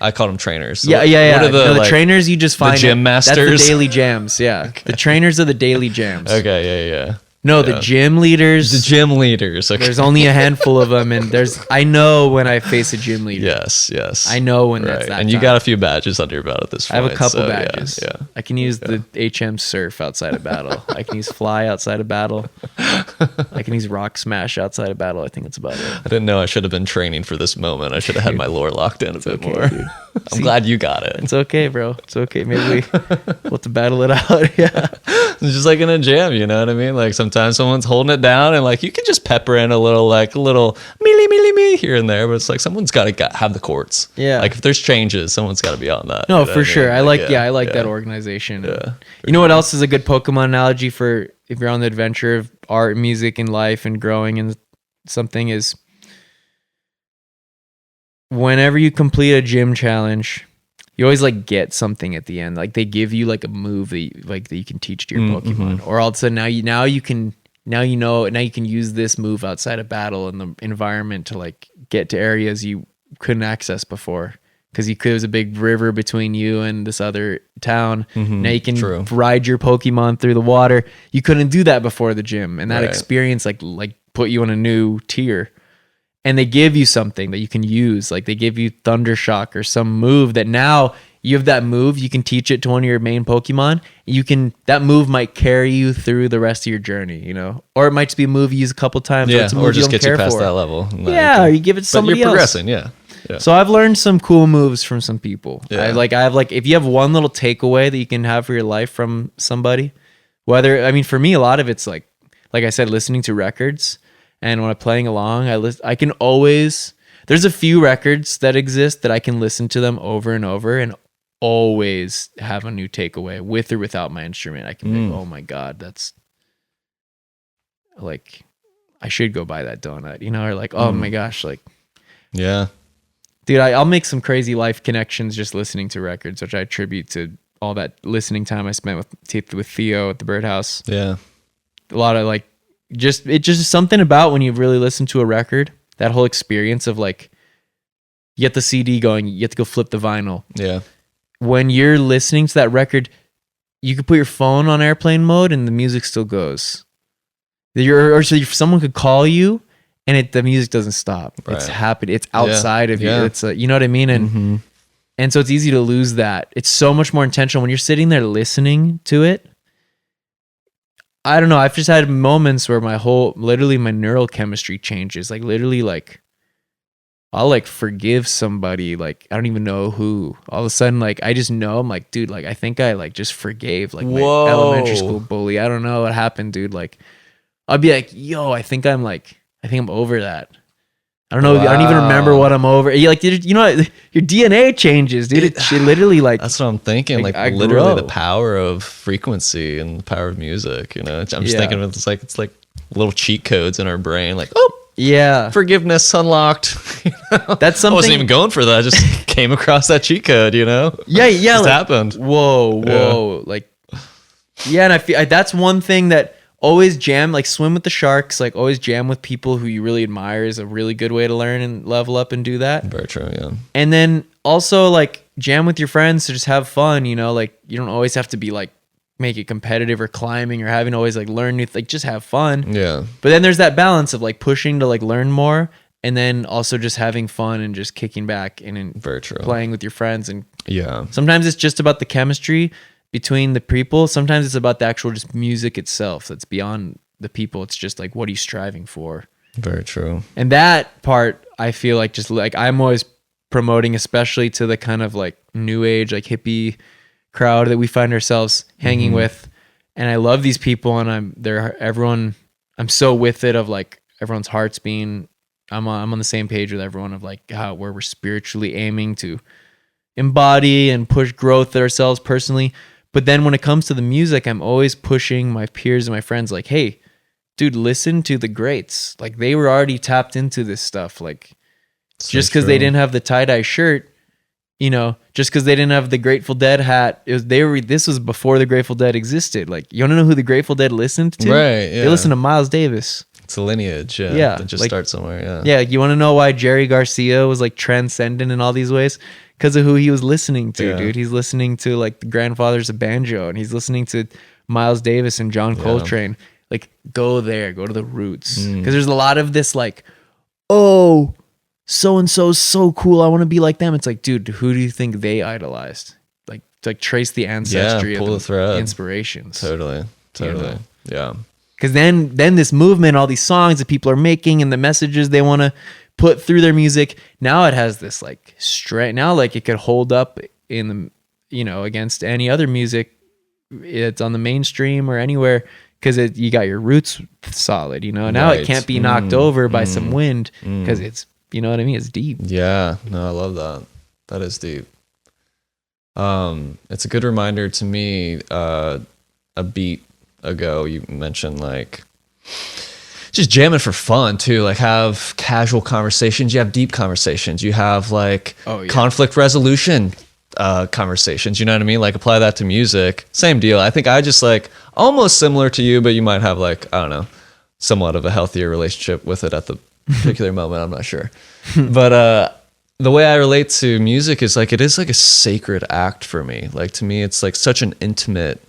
I called them trainers. So yeah. What are the trainers you just find? The gym masters. That's the daily jams. Yeah, the trainers are the daily jams. Okay, yeah. No, the gym leaders. The gym leaders. Okay. There's only a handful of them, and I know when I face a gym leader. Yes. I know when that's that. And you got a few badges under your belt at this point. I have a couple badges. Yeah. I can use the HM surf outside of battle. I can use fly outside of battle. I can use rock smash outside of battle. I think that's about it. I didn't know I should have been training for this moment. I should have had my lore locked in a bit more. I'm glad you got it. It's okay, bro. It's okay. Maybe we'll have to battle it out. Yeah. It's just like in a jam, you know what I mean? Like sometimes someone's holding it down and like you can just pepper in a little me here and there, but it's like someone's got to have the chords. Yeah. Like if there's changes, someone's got to be on that. No, you know for sure. I like that organization. Yeah. You know what else is a good Pokemon analogy for if you're on the adventure of art, music, and life and growing and something is whenever you complete a gym challenge, you always like get something at the end. Like they give you like a move that you can teach to your Pokemon, or all of a sudden now you can use this move outside of battle in the environment to like get to areas you couldn't access before because there was a big river between you and this other town. Now you can ride your Pokemon through the water. You couldn't do that before the gym, and that experience like put you on a new tier. And they give you something that you can use. Like they give you Thunder Shock or some move that now you have that move. You can teach it to one of your main Pokemon. That move might carry you through the rest of your journey, you know? Or it might just be a move you use a couple times. Yeah, or just get you past that level. Or you give it to somebody else. But you're progressing, yeah. So I've learned some cool moves from some people. Yeah. I have if you have one little takeaway that you can have for your life from somebody, for me, a lot of it's like I said, listening to records. And when I'm playing along, I can always, there's a few records that exist that I can listen to them over and over and always have a new takeaway with or without my instrument. I can be like, oh my God, that's like, I should go buy that donut, you know, or like, oh my gosh, like, yeah, dude, I'll make some crazy life connections just listening to records, which I attribute to all that listening time I spent with Theo at the Birdhouse. Yeah. A lot of like, it's just something about when you really listen to a record, that whole experience of like You get the CD going, you have to go flip the vinyl. Yeah. When you're listening to that record, you could put your phone on airplane mode and the music still goes. Someone could call you and the music doesn't stop. Right. It's happening. It's outside of you. Yeah. It's you know what I mean? And so it's easy to lose that. It's so much more intentional when you're sitting there listening to it. I don't know. I've just had moments where literally my neural chemistry changes. Like literally like I'll like forgive somebody. Like I don't even know who. All of a sudden, like I just know I'm like, dude, like I think I like just forgave like my elementary school bully. I don't know what happened, dude. Like I'll be like, yo, I think I'm over that. I don't know. I don't even remember what I'm over. You like, you know, your DNA changes, dude. It literally like. That's what I'm thinking. Like literally the power of frequency and the power of music. You know, I'm just thinking of it's like little cheat codes in our brain. Like, oh yeah, forgiveness unlocked. You know? That's something. I wasn't even going for that. I just came across that cheat code. You know. Yeah. It just like, happened. Whoa. Yeah. Like, yeah, and I feel that's one thing that. Always jam, like swim with the sharks, like always jam with people who you really admire is a really good way to learn and level up and do that. Very true, yeah. And then also like jam with your friends to just have fun, you know, like you don't always have to be like make it competitive or climbing or having to always like learn new, like just have fun. Yeah. But then there's that balance of like pushing to like learn more and then also just having fun and just kicking back and very true. Playing with your friends. And yeah, sometimes it's just about the chemistry between the people. Sometimes it's about the actual just music itself that's beyond the people. It's just like, what are you striving for? Very true. And that part, I feel like just like I'm always promoting, especially to the kind of like new age, like hippie crowd that we find ourselves hanging with. And I love these people and I'm so with it of like everyone's hearts being, I'm on the same page with everyone of like where we're spiritually aiming to embody and push growth ourselves personally. But then when it comes to the music, I'm always pushing my peers and my friends like, hey, dude, listen to the greats. Like they were already tapped into this stuff. Like just because they didn't have the tie-dye shirt, you know, just because they didn't have the Grateful Dead hat, this was before the Grateful Dead existed. Like you want to know who the Grateful Dead listened to? Right, yeah. They listened to Miles Davis. It's a lineage, yeah. Yeah. Just like, start somewhere, yeah. Yeah, you want to know why Jerry Garcia was like transcendent in all these ways? Because of who he was listening to, dude. He's listening to like the grandfathers of banjo, and he's listening to Miles Davis and John Coltrane. Like, go there, go to the roots. Because there's a lot of this like, oh, so-and-so's so cool, I want to be like them. It's like, dude, who do you think they idolized? Like trace the ancestry pull of the thread. Inspirations. Totally. You know? Yeah. Because then this movement, all these songs that people are making and the messages they want to put through their music, now it has this like strength. Now like it could hold up in the, you know, against any other music. It's on the mainstream or anywhere because you got your roots solid, you know. Now it can't be knocked over by some wind because it's, you know what I mean? It's deep. Yeah. No, I love that. That is deep. It's a good reminder to me, a beat ago you mentioned like just jamming for fun too, like have casual conversations, you have deep conversations, you have like conflict resolution conversations, you know what I mean? Like apply that to music, same deal. I think I just like almost similar to you, but you might have like, I don't know, somewhat of a healthier relationship with it at the particular moment, I'm not sure. But the way I relate to music is like it is like a sacred act for me. Like to me it's like such an intimate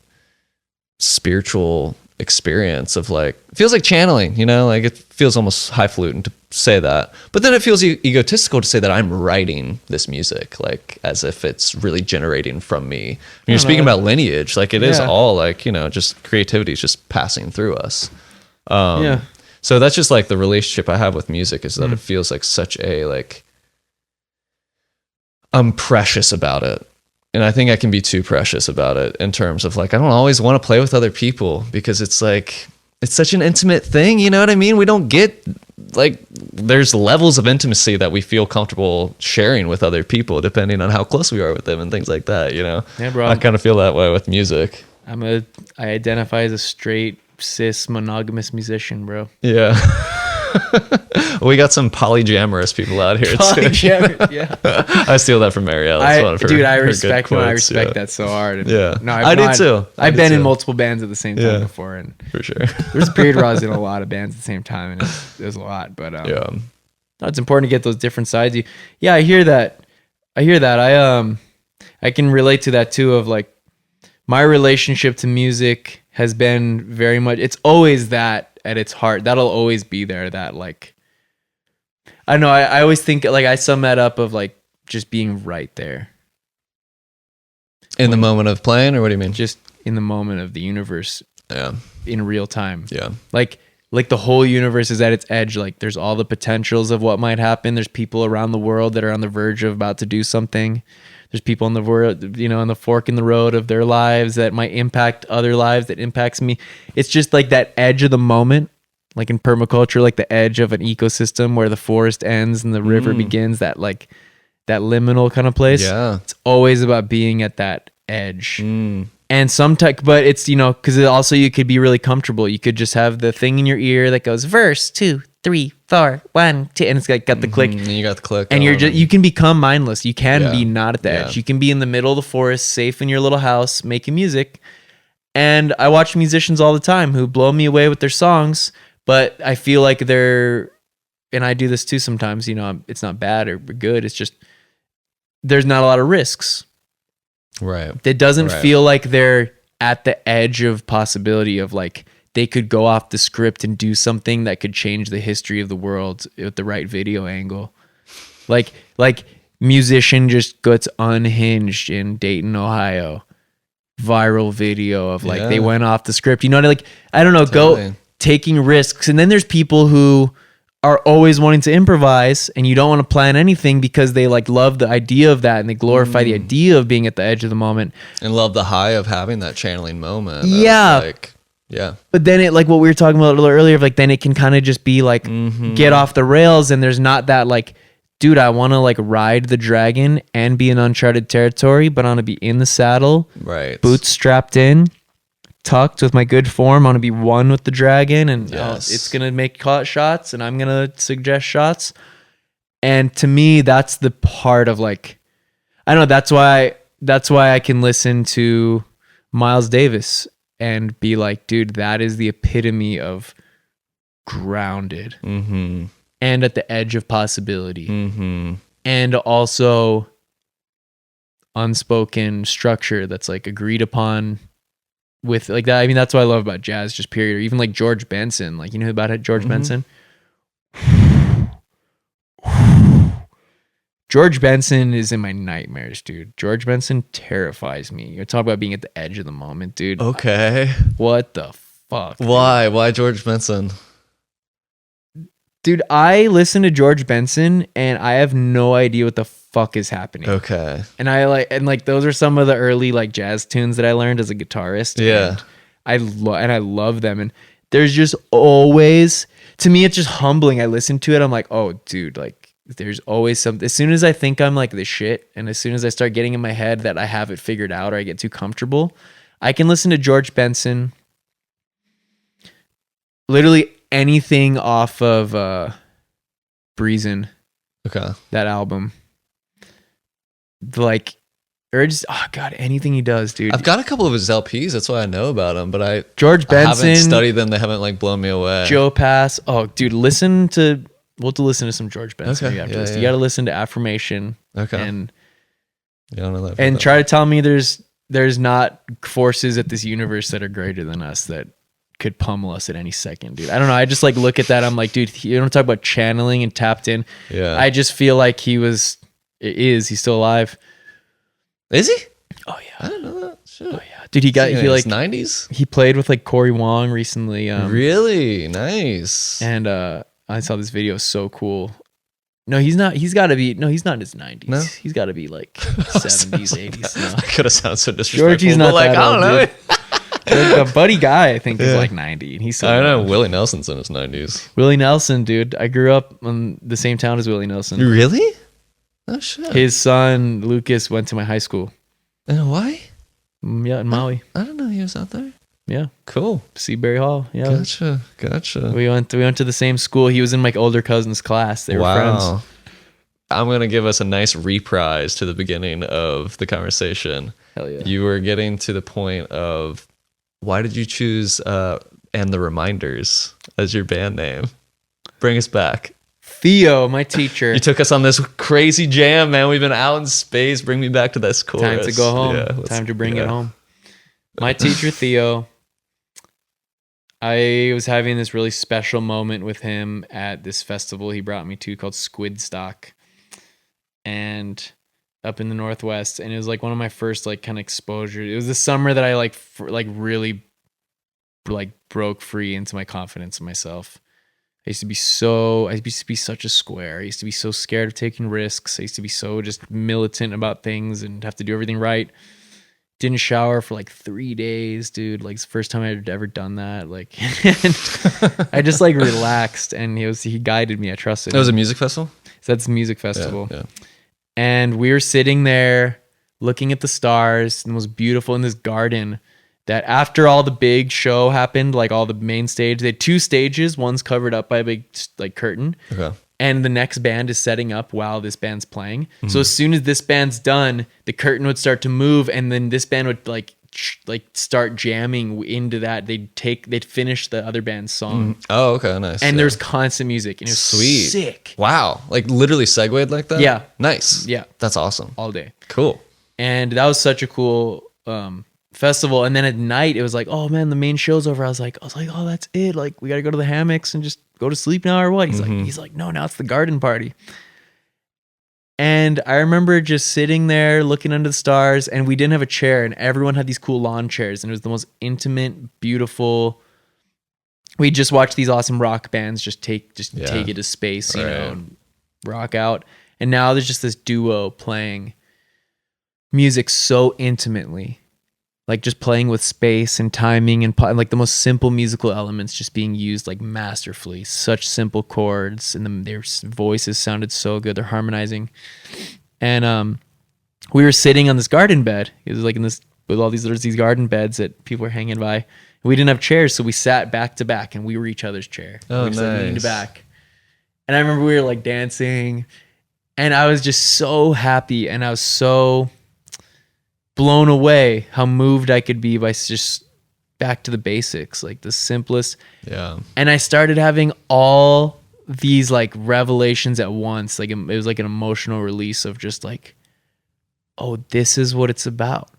spiritual experience of like, it feels like channeling, you know, like it feels almost highfalutin to say that, but then it feels egotistical to say that I'm writing this music, like as if it's really generating from me. When you're speaking about lineage, like it is all like, you know, just creativity is just passing through us. So that's just like the relationship I have with music is that it feels like such a like, I'm precious about it. And I think I can be too precious about it in terms of like, I don't always want to play with other people because it's like, it's such an intimate thing. You know what I mean? We don't get like, there's levels of intimacy that we feel comfortable sharing with other people depending on how close we are with them and things like that, you know? Yeah, bro. I kind of feel that way with music. I identify as a straight cis monogamous musician, bro. Yeah. We got some polygamorous people out here too. Yeah. I steal that from Marielle. I respect that so hard. And no, I do too. I've been in multiple bands at the same time before, and for sure. there's a period where I was in a lot of bands at the same time, and it was a lot. But No, it's important to get those different sides. Yeah, I hear that. I can relate to that too. Of like, my relationship to music has been very much. It's always that at its heart. That'll always be there. That like, I don't know. I always think like I sum that up of like just being right there In the moment of playing, or what do you mean? just in the moment of the universe Yeah. in real time. Yeah. Like the whole universe is at its edge. Like there's all the potentials of what might happen. There's people around the world that are on the verge of about to do something. There's people in the world, you know, on the fork in the road of their lives that might impact other lives, that impacts me. It's just like that edge of the moment, like in permaculture, like the edge of an ecosystem where the forest ends and the river begins, that like that liminal kind of place. Yeah. It's always about being at that edge. And sometimes, but it's, you know, because also you could be really comfortable. You could just have the thing in your ear that goes verse 2, 3, 4, 1, 2, and it's like got the click. And you got the click. And you're just, you can become mindless. You can Yeah. be not at the Yeah. edge. You can be in the middle of the forest, safe in your little house, making music. And I watch musicians all the time who blow me away with their songs, but I feel like they're, and I do this too sometimes, you know, it's not bad or good. It's just, there's not a lot of risks. Right. It doesn't Right. feel like they're at the edge of possibility of like they could go off the script and do something that could change the history of the world with the right video angle. Like musician just gets unhinged in Dayton, Ohio. Viral video of like they Yeah. went off the script. You know what I like? I don't know, Totally. go taking risks. And then there's people who are always wanting to improvise and you don't want to plan anything because they like love the idea of that and they glorify the idea of being at the edge of the moment. And love the high of having that channeling moment. of, Yeah. like, yeah. But then it, like what we were talking about a little earlier, of like then it can kind of just be like get off the rails, and there's not that like, dude, I want to like ride the dragon and be in uncharted territory, but I want to be in the saddle, Right. boots strapped in, tucked with my good form. I want to be one with the dragon, and Yes. it's gonna make shots, and I'm gonna suggest shots. And to me, that's the part of like, I don't know. That's why I can listen to Miles Davis and be like, dude, that is the epitome of grounded Mm-hmm. and at the edge of possibility, Mm-hmm. and also unspoken structure that's like agreed upon with like that. I mean, that's what I love about jazz, just period. Or even like George Benson, like, you know about it, George Benson? George Benson is in my nightmares, dude. George Benson terrifies me. You're talking about being at the edge of the moment, dude. Okay. What the fuck? dude? Why? Why George Benson? Dude, I listen to George Benson and I have no idea what the fuck is happening. Okay. And I like those are some of the early like jazz tunes that I learned as a guitarist. Yeah. And I love them. And there's just always, to me, it's just humbling. I listen to it, I'm like, oh, dude, like there's always something. As soon as I think I'm like the shit, and as soon as I start getting in my head that I have it figured out or I get too comfortable, I can listen to George Benson. Literally anything off of Breezin', Okay. that album. Like, or just, oh god, anything he does, dude. I've got a couple of his LPs. That's why I know about him, but George I Benson, haven't studied them. They haven't like blown me away. Joe Pass. Oh, dude, we'll have to listen to some George Benson Okay, after yeah, this. yeah. You got to listen to Affirmation. Okay. And You don't know that. and try to tell me there's not forces at this universe that are greater than us that could pummel us at any second, dude. I don't know. I just like look at that. I'm like, dude, you don't talk about channeling and tapped in. Yeah. I just feel like he's still alive. Is he? Oh I yeah. didn't know that. Shit. Oh yeah. Dude, he like 90s. he played with like Corey Wong recently. Really nice. And I saw this video, so cool. No, he's not. He's got to be. No, he's not in his 90s. No? He's got to be like 70s, 80s. No. I could have sounded so disrespectful. Georgie's but not like that I don't old, know. dude. A buddy guy, I think, is Yeah. like 90, and he's so I know young. Willie Nelson's in his 90s. Willie Nelson, dude. I grew up in the same town as Willie Nelson. Really? Oh shit. His son Lucas went to my high school. In Hawaii? Yeah, in Maui. I didn't know he was out there. Yeah, Cool. Seabury Hall. Yeah, Gotcha. we went to the same school. He was in my older cousin's class. They were friends. I'm gonna give us a nice reprise to the beginning of the conversation. Hell yeah. You were getting to the point of why did you choose and the ReMinders as your band name? Bring us back. Theo, my teacher. You took us on this crazy jam, man. We've been out in space. Bring me back to this chorus. Time to go home. Time to bring it home. My teacher, Theo, I was having this really special moment with him at this festival he brought me to called Squidstock, and up in the Northwest. And it was like one of my first like kind of exposure. It was the summer that I really like broke free into my confidence in myself. I used to be such a square. I used to be so scared of taking risks. I used to be so just militant about things and have to do everything right. Didn't shower for like 3 days, dude. Like it's the first time I had ever done that. Like, and I just like relaxed, and he guided me. I trusted him. It was a music festival? So that's a music festival. Yeah. And we were sitting there looking at the stars, and it was beautiful in this garden that after all the big show happened, like all the main stage, they had 2 stages. One's covered up by a big like curtain. Okay. And the next band is setting up while this band's playing. Mm-hmm. So as soon as this band's done, the curtain would start to move, and then this band would like start jamming into that. They'd finish the other band's song. Oh, okay, nice. And there's constant music, and it was sweet, sick. Wow, like literally segued like that. Yeah, nice. Yeah, that's awesome. All day, cool. And that was such a cool festival. And then at night, it was like, oh man, the main show's over. I was like, oh, that's it. Like we got to go to the hammocks and just go to sleep now or what? He's like, no, now it's the garden party. And I remember just sitting there looking under the stars, and we didn't have a chair, and everyone had these cool lawn chairs, and it was the most intimate, beautiful. We just watched these awesome rock bands take it to space, you know, and rock out. And now there's just this duo playing music so intimately, like just playing with space and timing and like the most simple musical elements just being used like masterfully. Such simple chords, and their voices sounded so good. They're harmonizing. And we were sitting on this garden bed. It was like with all these garden beds that people were hanging by. We didn't have chairs, so we sat back to back, and we were each other's chair. Oh, we just nice. leaned back. And I remember we were like dancing, and I was just so happy, and I was so blown away how moved I could be by just back to the basics, like the simplest. Yeah. And I started having all these like revelations at once. Like it was like an emotional release of just like, oh, this is what it's about.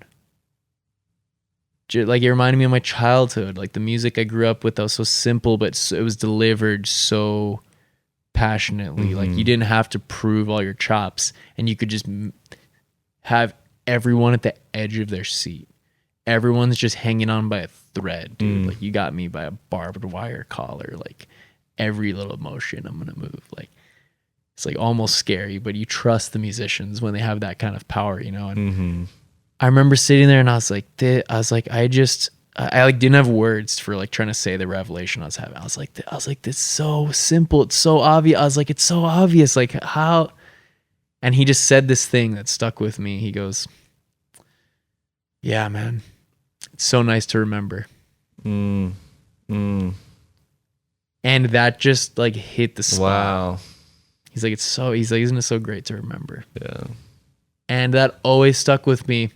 Like it reminded me of my childhood, like the music I grew up with that was so simple, but it was delivered so passionately. Like you didn't have to prove all your chops, and you could just have everyone at the edge of their seat. Everyone's just hanging on by a thread, dude. Like you got me by a barbed wire collar. Like every little emotion I'm gonna move. Like it's like almost scary, but you trust the musicians when they have that kind of power, you know. And I remember sitting there, and I was like, I like didn't have words for like trying to say the revelation I was having. I was like, this is so simple. It's so obvious. I was like, it's so obvious. Like how? And he just said this thing that stuck with me. He goes, yeah, man, it's so nice to remember. And that just like hit the spot. Wow. He's like, isn't it so great to remember? Yeah. And that always stuck with me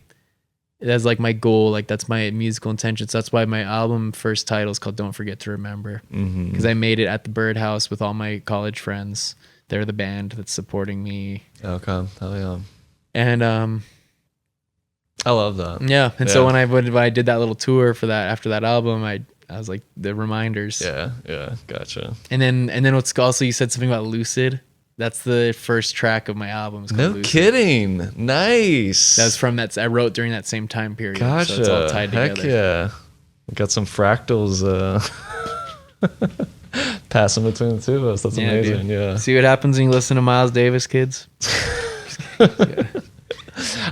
as like my goal. Like that's my musical intentions. That's why my album first title is called Don't Forget to Remember. Because I made it at the Birdhouse with all my college friends. They're the band that's supporting me. Okay. Hell yeah. And I love that. Yeah. And so when I did that little tour for that after that album, I was like the ReMinders. Yeah. Gotcha. And then what's also, you said something about Lucid. That's the first track of my album. It's called No Lucid. kidding. Nice. That's from that. I wrote during that same time period. Gotcha. So it's all tied Heck together. yeah. We got some fractals passing between the two of us. That's amazing. Dude. Yeah. See what happens when you listen to Miles Davis, kids?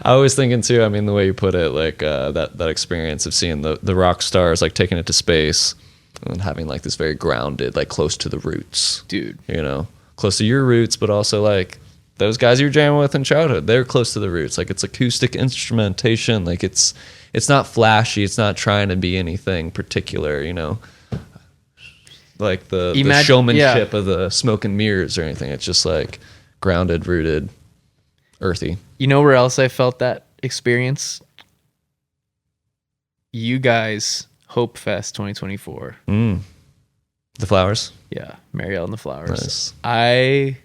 I was thinking too, I mean, the way you put it, like that experience of seeing the rock stars, like taking it to space and having like this very grounded, like close to the roots. Dude. You know, close to your roots, but also like those guys you were jamming with in childhood, they're close to the roots. Like it's acoustic instrumentation. Like it's not flashy. It's not trying to be anything particular, you know, like the showmanship of the smoke and mirrors or anything. It's just like grounded, rooted, earthy. You know where else I felt that experience? You guys, Hope Fest 2024. The Flowers. Yeah, Marielle and the Flowers. Nice. I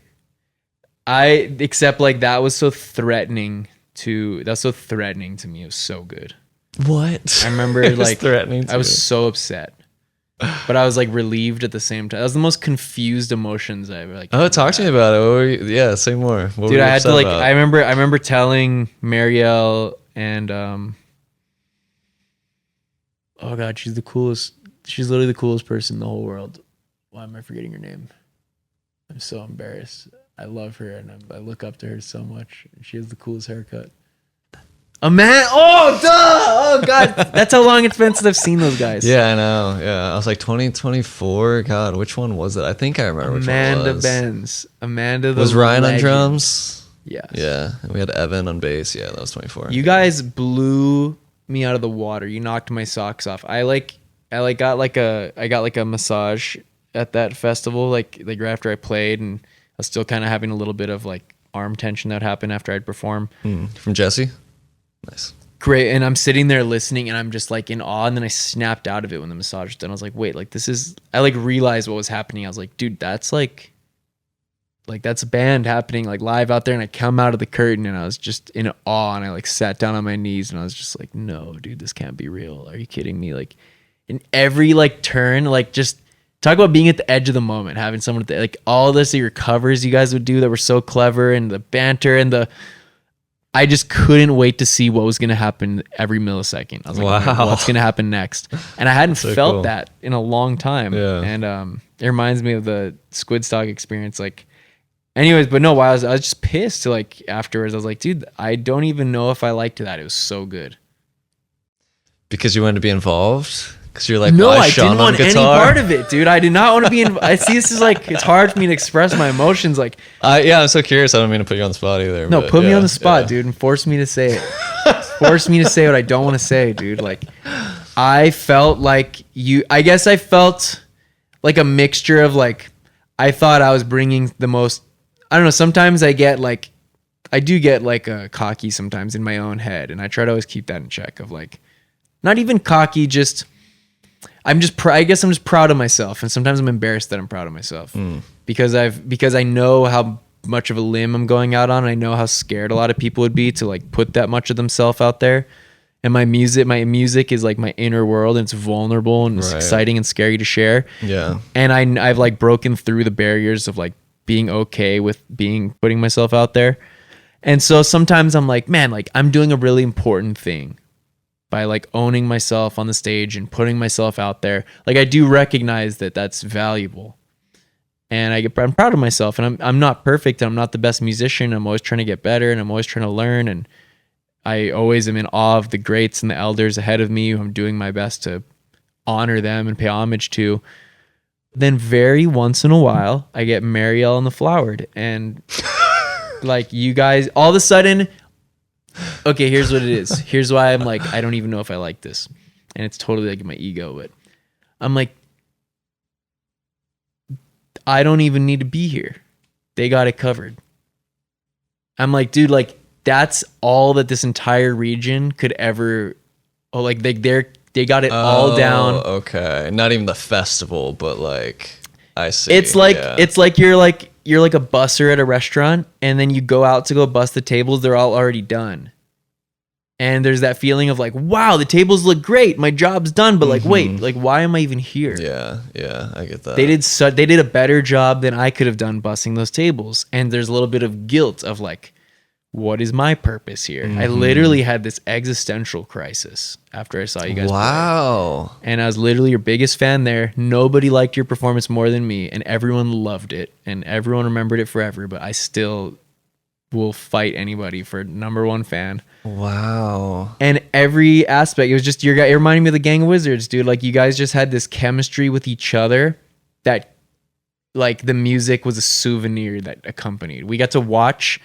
except like that was so threatening to me. It was so good. What? I remember It was like threatening. I was so upset, but I was like relieved at the same time. That was the most confused emotions I ever like. Oh, talk to me about it. What were you, yeah, say more. What Dude, were you I had to upset like. about? I remember telling Marielle and oh god, she's the coolest. She's literally the coolest person in the whole world. Why am I forgetting her name? I'm so embarrassed. I love her and I look up to her so much. She has the coolest haircut. Oh, duh! Oh, God. That's how long it's been since I've seen those guys. Yeah, I know. Yeah, I was like 2024. God, which one was it? I think I remember which one it Amanda was. Benz. Amanda the Was Ryan legend. on drums? Yes. Yeah, and we had Evan on bass. Yeah, that was 24. You guys blew me out of the water. You knocked my socks off. I got like a massage at that festival, like right after I played, and I was still kind of having a little bit of like arm tension that would happen after I'd perform. From Jesse. Nice. Great. And I'm sitting there listening and I'm just like in awe. And then I snapped out of it when the massage was done. I was like, wait, like I like realized what was happening. I was like, dude, that's that's a band happening like live out there. And I come out of the curtain and I was just in awe and I like sat down on my knees and I was just like, no, dude, this can't be real. Are you kidding me? Like in every like turn, like just talk about being at the edge of the moment, having someone like all this, your covers you guys would do that were so clever and the banter and I just couldn't wait to see what was going to happen every millisecond. I was like, wow, what's going to happen next? And I hadn't so felt cool. that in a long time. Yeah. And it reminds me of the Squidstock experience. Like, anyways, but no, I was just pissed. Like afterwards, I was like, dude, I don't even know if I liked that. It was so good. Because you wanted to be involved? Because you're like, No, well, I didn't want any guitar. part of it, dude. I did not want to be in. I see this is like it's hard for me to express my emotions. Like, Yeah, I'm so curious. I don't mean to put you on the spot either. no, but put me yeah, on the spot, yeah. dude, and force me to say it. Force me to say what I don't want to say, dude. Like, I felt like I guess I felt like a mixture of like, I thought I was bringing the most. I don't know. Sometimes I do get like cocky sometimes in my own head, and I try to always keep that in check. Of like, not even cocky, just. I guess I'm just proud of myself, and sometimes I'm embarrassed that I'm proud of myself because I know how much of a limb I'm going out on. And I know how scared a lot of people would be to like put that much of themselves out there. And my music is like my inner world, and it's vulnerable and it's Right. exciting and scary to share. Yeah. And I've like broken through the barriers of like being okay with putting myself out there. And so sometimes I'm like, man, like I'm doing a really important thing by like owning myself on the stage and putting myself out there. Like I do recognize that that's valuable, and I'm proud of myself, and I'm not perfect, and I'm not the best musician. I'm always trying to get better, and I'm always trying to learn, and I always am in awe of the greats and the elders ahead of me who I'm doing my best to honor them and pay homage to. Then very once in a while I get Marielle and the Flowered, and like you guys all of a sudden. Okay, here's what it is. Here's why I'm like, I don't even know if I like this. And it's totally like my ego, but I'm like, I don't even need to be here. They got it covered. I'm like, dude, like that's all that this entire region could ever. Oh, like they got it all down. Okay, not even the festival, but like I see. It's like you're like a busser at a restaurant, and then you go out to go bus the tables. They're all already done. And there's that feeling of like, wow, the tables look great. My job's done. But like, wait, like, why am I even here? Yeah, I get that. They did a better job than I could have done bussing those tables. And there's a little bit of guilt of like, what is my purpose here? I literally had this existential crisis after I saw you guys. Wow. Play. And I was literally your biggest fan there. Nobody liked your performance more than me, and everyone loved it, and everyone remembered it forever. But I still will fight anybody for number one fan. Wow. And every aspect, it was just it reminded me of the Gang of Wizards, dude. Like you guys just had this chemistry with each other that like the music was a souvenir that accompanied. We got to watch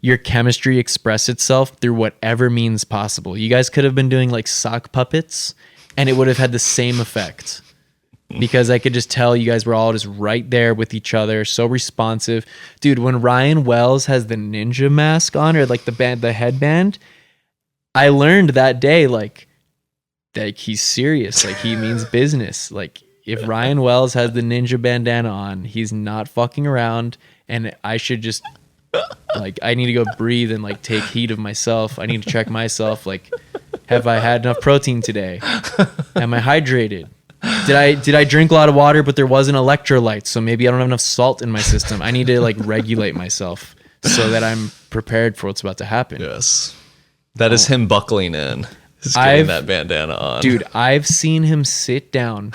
your chemistry express itself through whatever means possible. You guys could have been doing like sock puppets and it would have had the same effect. Because I could just tell you guys were all just right there with each other, so responsive. Dude, when Ryan Wells has the ninja mask on, or like the headband, I learned that day like that he's serious, like he means business. Like if Ryan Wells has the ninja bandana on, he's not fucking around, and I should just like I need to go breathe and like take heed of myself. I need to check myself. Like, have I had enough protein today? Am I hydrated? Did I drink a lot of water, but there wasn't electrolytes, so maybe I don't have enough salt in my system. I need to like regulate myself so that I'm prepared for what's about to happen. Yes. That is him buckling in. He's getting that bandana on. Dude, I've seen him sit down.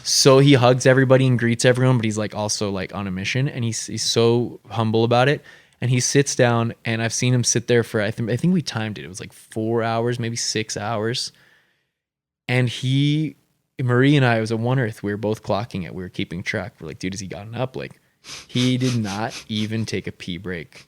So he hugs everybody and greets everyone, but he's like also like on a mission, and he's so humble about it. And he sits down, and I've seen him sit there for I think we timed it. It was like 4 hours, maybe 6 hours. And Marie and I, it was a One Earth. We were both clocking it. We were keeping track. We're like, dude, has he gotten up? Like, he did not even take a pee break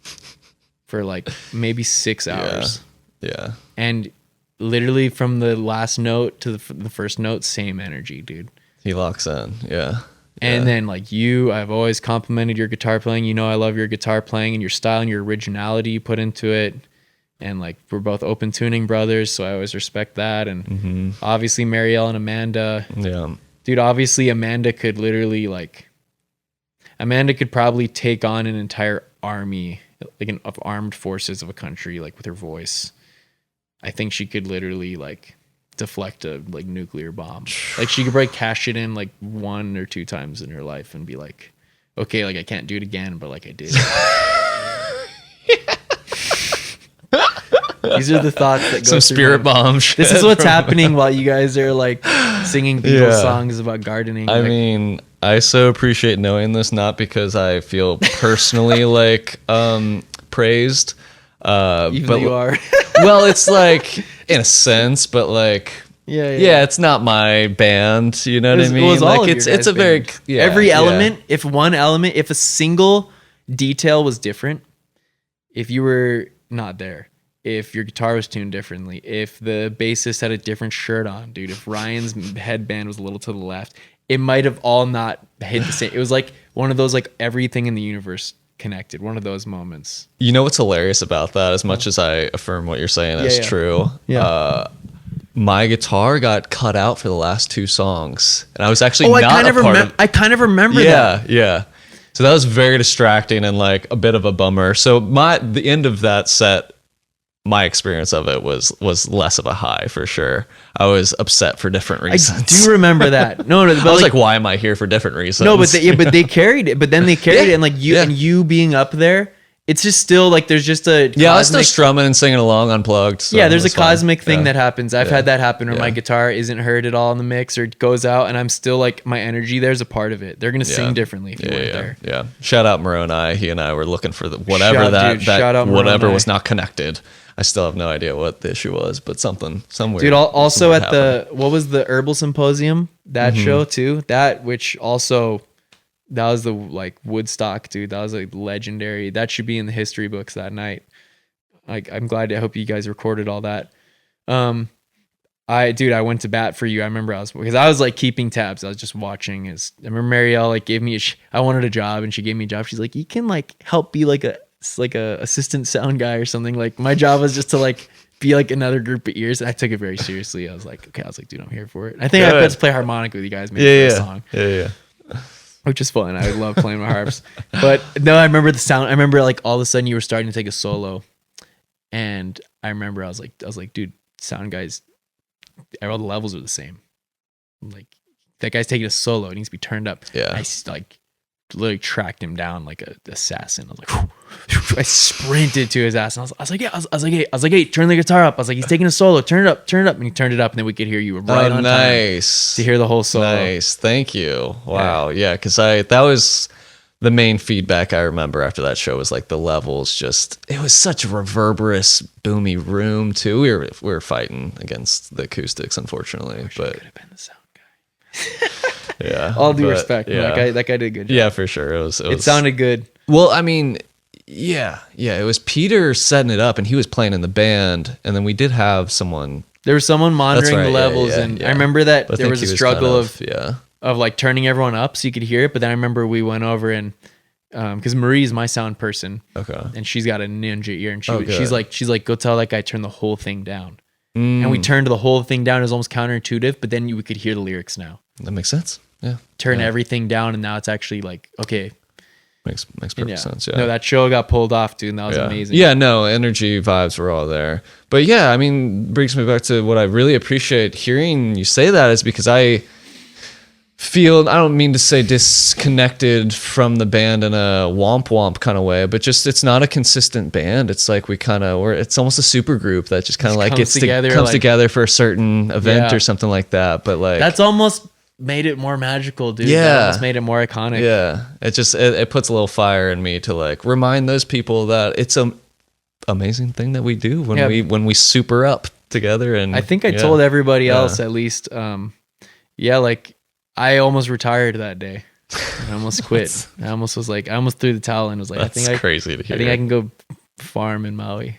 for like maybe 6 hours. Yeah. And literally from the last note to the first note, same energy, dude. He locks in. Yeah. And then like I've always complimented your guitar playing. You know, I love your guitar playing and your style and your originality you put into it. And like, we're both open tuning brothers, so I always respect that. And obviously Marielle and Amanda. Yeah. Dude, obviously Amanda could probably take on an entire army, like of armed forces of a country, like with her voice. I think she could literally like deflect a like nuclear bomb. Like, she could probably cash it in like 1 or 2 times in her life and be like, okay, like I can't do it again, but like I did. These are the thoughts that go some spirit bomb shit. This is what's happening while you guys are like singing Beatles songs about gardening. I mean, I so appreciate knowing this, not because I feel personally like praised. Even but though you are. Well, it's like in a sense, but like yeah, it's not my band. You know what I mean? It was all like of it's a very every element. If one element, if a single detail was different, if you were not there, if your guitar was tuned differently, if the bassist had a different shirt on, dude, if Ryan's headband was a little to the left, it might have all not hit the same. It was like one of those like everything in the universe connected. One of those moments. You know what's hilarious about that? As much as I affirm what you're saying is true, my guitar got cut out for the last 2 songs, and I was actually not a part of. I kind of remember that. Yeah. So that was very distracting and like a bit of a bummer. So the end of that set, my experience of it was less of a high for sure. I was upset for different reasons. I do remember that. No, but I was like, why am I here for different reasons? No, but they carried it. But then they carried it, and like you being up there, it's just still like there's just a I was still strumming and singing along unplugged. So there's a cosmic thing that happens. I've had that happen where my guitar isn't heard at all in the mix, or it goes out, and I'm still like, my energy there's a part of it. They're gonna sing differently if you weren't there. Yeah. Shout out Moroni. He and I were looking for whatever was not connected. I still have no idea what the issue was, but somewhere. Dude, also at what was the Herbal Symposium? That show too. That was the like Woodstock, dude. That was like legendary. That should be in the history books that night. Like, I'm glad. I hope you guys recorded all that. I went to bat for you. I remember because I was like keeping tabs. I was just watching. I remember Marielle like gave me I wanted a job, and she gave me a job. She's like, you can like help be like a assistant sound guy or something. Like, my job was just to like be like another group of ears. And I took it very seriously. I was like, dude, I'm here for it. I think I got to play harmonica with you guys maybe for a song. Yeah. Which is fun. I love playing my harps. But no, I remember the sound. I remember like all of a sudden you were starting to take a solo. And I remember I was like, dude, sound guys, all the levels are the same. Like, that guy's taking a solo. It needs to be turned up. Yeah. I like literally tracked him down like an assassin. I was like, whew. I sprinted to his ass, and I was like, hey, turn the guitar up. I was like, he's taking a solo. Turn it up. And he turned it up, and then we could hear you right on time to hear the whole solo. Nice. Thank you. Wow. Yeah. Because that was the main feedback I remember after that show was like the levels. It was such a reverberous, boomy room too. We were fighting against the acoustics, unfortunately. But could have been the sound guy. Yeah. All due respect. Yeah. That guy did a good job. Yeah, for sure. It sounded good. Well, I mean, yeah. It was Peter setting it up, and he was playing in the band, and then we did have someone. There was someone monitoring the levels, and I remember that there was a struggle of like turning everyone up so you could hear it. But then I remember we went over and because Marie's my sound person, and she's got a ninja ear, and she's like, go tell that guy turn the whole thing down. And we turned the whole thing down. It was almost counterintuitive, but then we could hear the lyrics now. That makes sense. turn everything down, and now it's actually like, okay. Makes perfect sense. Yeah. No, that show got pulled off, dude. And that was amazing. Yeah, no, energy vibes were all there. But yeah, I mean, brings me back to what I really appreciate hearing you say that is because I feel, I don't mean to say disconnected from the band in a womp kind of way, but just it's not a consistent band. It's like it's almost a super group that just kind of like comes together for a certain event or something like that. But like that's almost made it more magical, dude. Yeah, that almost made it more iconic. Yeah, it just it puts a little fire in me to like remind those people that it's an amazing thing that we do when we super up together. And I think I told everybody else at least. Like I almost retired that day. I almost quit. I almost threw the towel and was like, that's crazy to hear. I think I can go farm in Maui.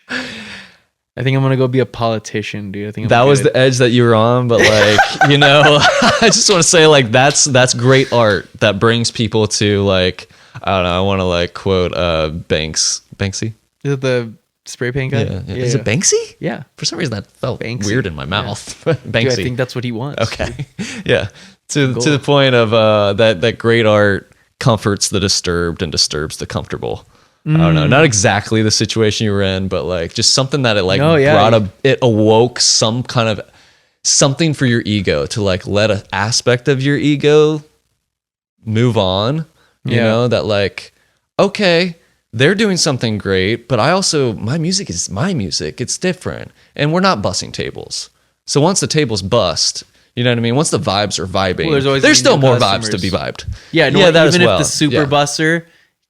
I think I'm gonna go be a politician, dude. I think that was the edge that you were on, but like, I just want to say like that's great art that brings people to like, I don't know. I want to like quote Banksy. Is it the spray paint guy? Yeah. Is it Banksy? Yeah. For some reason that felt weird in my mouth. Banksy. Dude, I think that's what he wants. Okay. Yeah. To the point of that great art comforts the disturbed and disturbs the comfortable. I don't know, not exactly the situation you were in, but like just something that it it awoke some kind of something for your ego to like let an aspect of your ego move on. You know, that like, okay, they're doing something great, but my music is my music. It's different. And we're not bussing tables. So once the tables bust, you know what I mean? Once the vibes are vibing, there's still more vibes to be vibed. Yeah, even if the super busser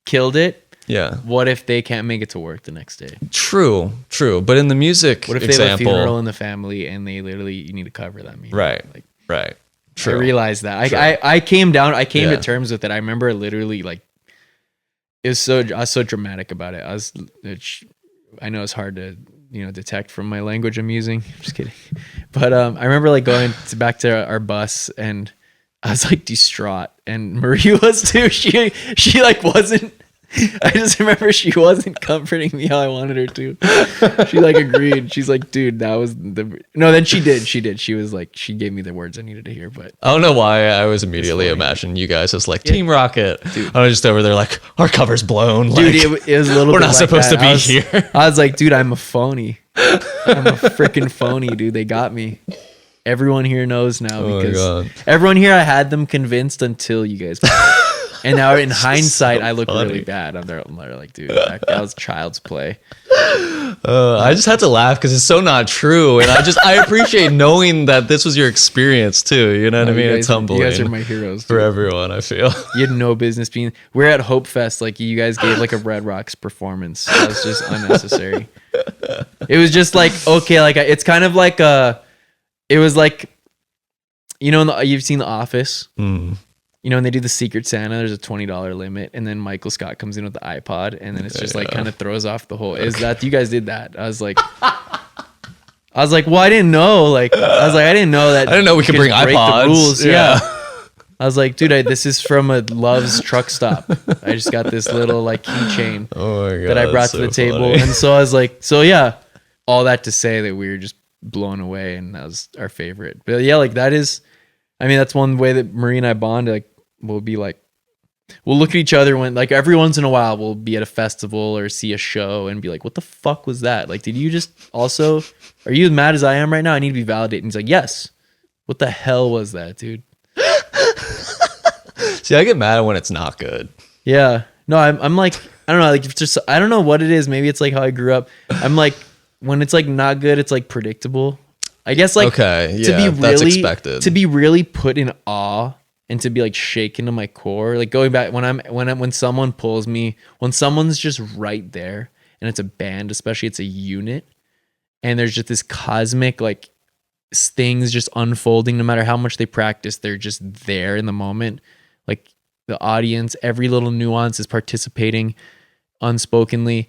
killed it, yeah. What if they can't make it to work the next day? True. But in the music what if they have a funeral in the family and they you need to cover them? Right. True. I realized that. I came to terms with it. I remember literally like I was so dramatic about it. I know it's hard to detect from my language I'm using. I'm just kidding. But I remember like going back to our bus and I was like distraught, and Marie was too. She like wasn't. I just remember she wasn't comforting me how I wanted her to. She like agreed. She's like, dude, that was then she did. She was like, she gave me the words I needed to hear, but I don't know why I was immediately imagining you guys as like Team Rocket. Dude. I was just over there like, our cover's blown. Dude, it was a little we're bit not supposed to be here. I was like, dude, I'm a phony. I'm a freaking phony, dude. They got me. Everyone here knows now because everyone here, I had them convinced until you guys. And now in hindsight, I look really bad. I'm there like, dude, that was child's play. I just had to laugh because it's so not true. And I appreciate knowing that this was your experience too. You know what I mean? It's humbling. You guys are my heroes. For everyone, I feel. You had no business being. We're at Hope Fest. Like you guys gave like a Red Rocks performance. That was just unnecessary. It was just like, okay, like it's kind of like it was like, you've seen The Office. And they do the Secret Santa, there's a $20 limit, and then Michael Scott comes in with the iPod, and then it's just like kind of throws off the whole. Is that you guys did that? I was like, well, I didn't know. I didn't know that. I didn't know we could bring iPods. The rules. Yeah. I was like, dude, this is from a Love's truck stop. I just got this little like keychain that I brought to the table, and so I was like, all that to say that we were just blown away, and that was our favorite. But yeah, like that is. I mean, that's one way that Marie and I bond. Like, we'll look at each other when, like, every once in a while, we'll be at a festival or see a show and be like, "What the fuck was that? Like, did you just also? Are you as mad as I am right now? I need to be validated." And he's like, "Yes." What the hell was that, dude? See, I get mad when it's not good. Yeah. No, I'm like, I don't know. Like, just I don't know what it is. Maybe it's like how I grew up. I'm like, when it's like not good, it's like predictable. I guess like that's expected. To be really put in awe and to be like shaken to my core, like going back when someone pulls me, when someone's just right there and it's a band, especially it's a unit, and there's just this cosmic like things just unfolding. No matter how much they practice, they're just there in the moment. Like the audience, every little nuance is participating unspokenly.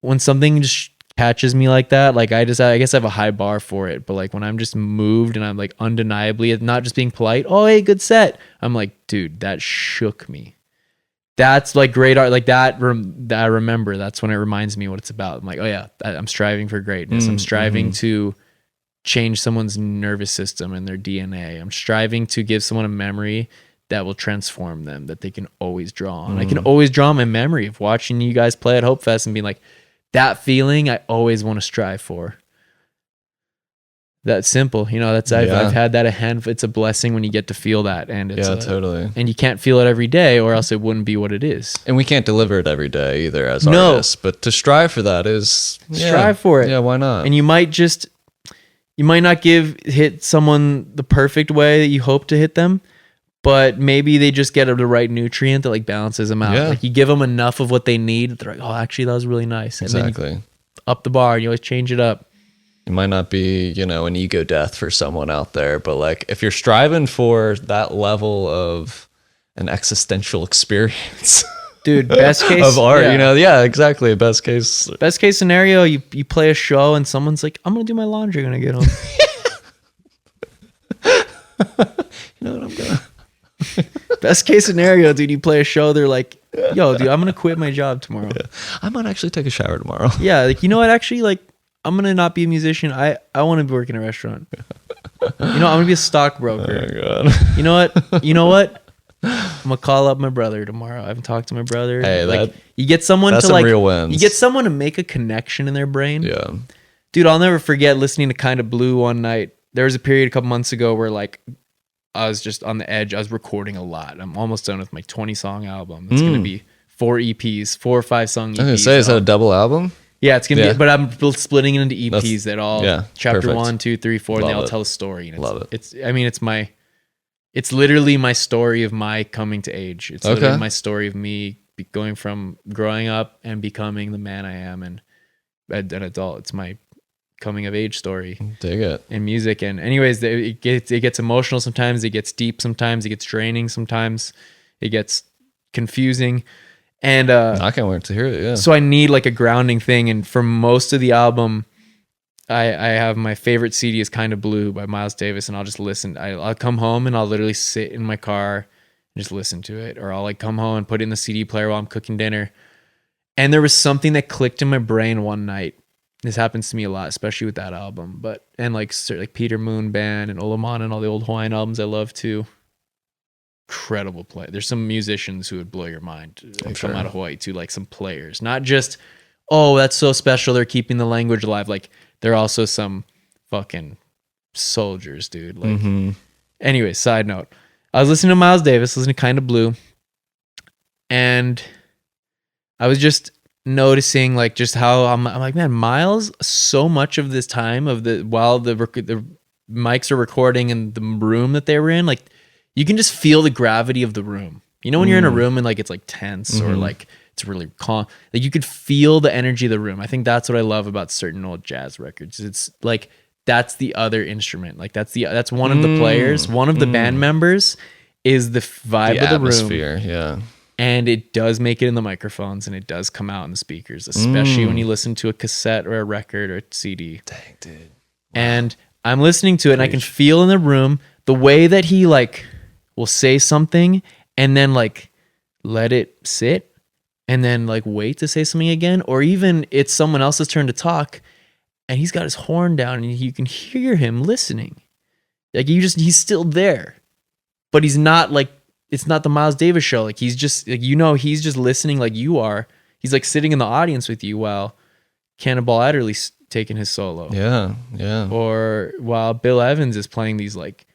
When something just catches me like that, like I guess I have a high bar for it, but like when I'm just moved and I'm like undeniably not just being polite, oh hey, good set, I'm like, dude, that shook me. That's like great art, like that I remember. That's when it reminds me what it's about. I'm like, oh yeah, I'm striving for greatness. I'm striving to change someone's nervous system and their DNA. I'm striving to give someone a memory that will transform them, that they can always draw on. I can always draw on my memory of watching you guys play at Hope Fest and being like, that feeling I always want to strive for. That's simple. You know, I've had that a hand. It's a blessing when you get to feel that. And it's totally. And you can't feel it every day or else it wouldn't be what it is. And we can't deliver it every day either as artists, but to strive for that is strive for it. Yeah, why not? And you might not hit someone the perfect way that you hope to hit them, but maybe they just get the right nutrient that like balances them out. Yeah. Like you give them enough of what they need. They're like, oh, actually that was really nice. And exactly. then you up the bar and you always change it up. It might not be, an ego death for someone out there, but like if you're striving for that level of an existential experience, dude, best case of art, exactly. Best case scenario, you play a show and someone's like, I'm gonna do my laundry when I get home. You know what, I'm gonna. Best case scenario, dude, you play a show, they're like, yo, dude, I'm gonna quit my job tomorrow. Yeah. I might actually take a shower tomorrow. Yeah, like, you know what, actually, like, I'm going to not be a musician. I want to work in a restaurant. I'm going to be a stockbroker. Oh, my God. You know what? I'm going to call up my brother tomorrow. I haven't talked to my brother. Hey, you get someone that's to some real wins. You get someone to make a connection in their brain. Yeah. Dude, I'll never forget listening to Kinda Blue one night. There was a period a couple months ago where like I was just on the edge. I was recording a lot. I'm almost done with my 20-song album. It's going to be 4 EPs, 4 or 5 song EPs. I was going to say, is that a double album? Yeah, it's gonna be, but I'm splitting it into EPs that all chapter perfect. 1, 2, 3, 4, and they all it. tell a story. And Love it. It's literally my story of my coming to age. It's literally my story of me going from growing up and becoming the man I am and an adult. It's my coming of age story. Dig it. In music. And anyways, it gets emotional sometimes, it gets deep sometimes, it gets draining sometimes, it gets confusing. And I can't wait to hear it. Yeah. So I need like a grounding thing. And for most of the album, I have my favorite CD is Kinda Blue by Miles Davis, and I'll just listen. I'll come home and I'll literally sit in my car and just listen to it, or I'll like come home and put it in the CD player while I'm cooking dinner. And there was something that clicked in my brain one night. This happens to me a lot, especially with that album. And like Peter Moon Band and Olaman and all the old Hawaiian albums I love too. Incredible play. There's some musicians who would blow your mind. Come out of Hawaii too, like some players. Not just, oh, that's so special, they're keeping the language alive. Like they're also some fucking soldiers, dude. Like, anyway, side note. I was listening to Miles Davis, listening to Kinda Blue, and I was just noticing like just how I'm like, man, Miles, so much of this time while the mics are recording in the room that they were in, like you can just feel the gravity of the room. You know when you're in a room and like it's like tense or like it's really calm, like you could feel the energy of the room. I think that's what I love about certain old jazz records. It's like that's the other instrument. Like that's one of the players, one of the band members is the vibe of the atmosphere, room. Yeah. And it does make it in the microphones and it does come out in the speakers, especially when you listen to a cassette or a record or a CD. Dang, dude. Wow. And I'm listening to it and I can feel in the room the way that he like will say something and then like let it sit and then like wait to say something again, or even it's someone else's turn to talk and he's got his horn down and you can hear him listening. Like he's still there, but he's not like, it's not the Miles Davis show. Like he's just like, he's just listening like you are. He's like sitting in the audience with you while Cannonball Adderley's taking his solo. Yeah, yeah. Or while Bill Evans is playing these like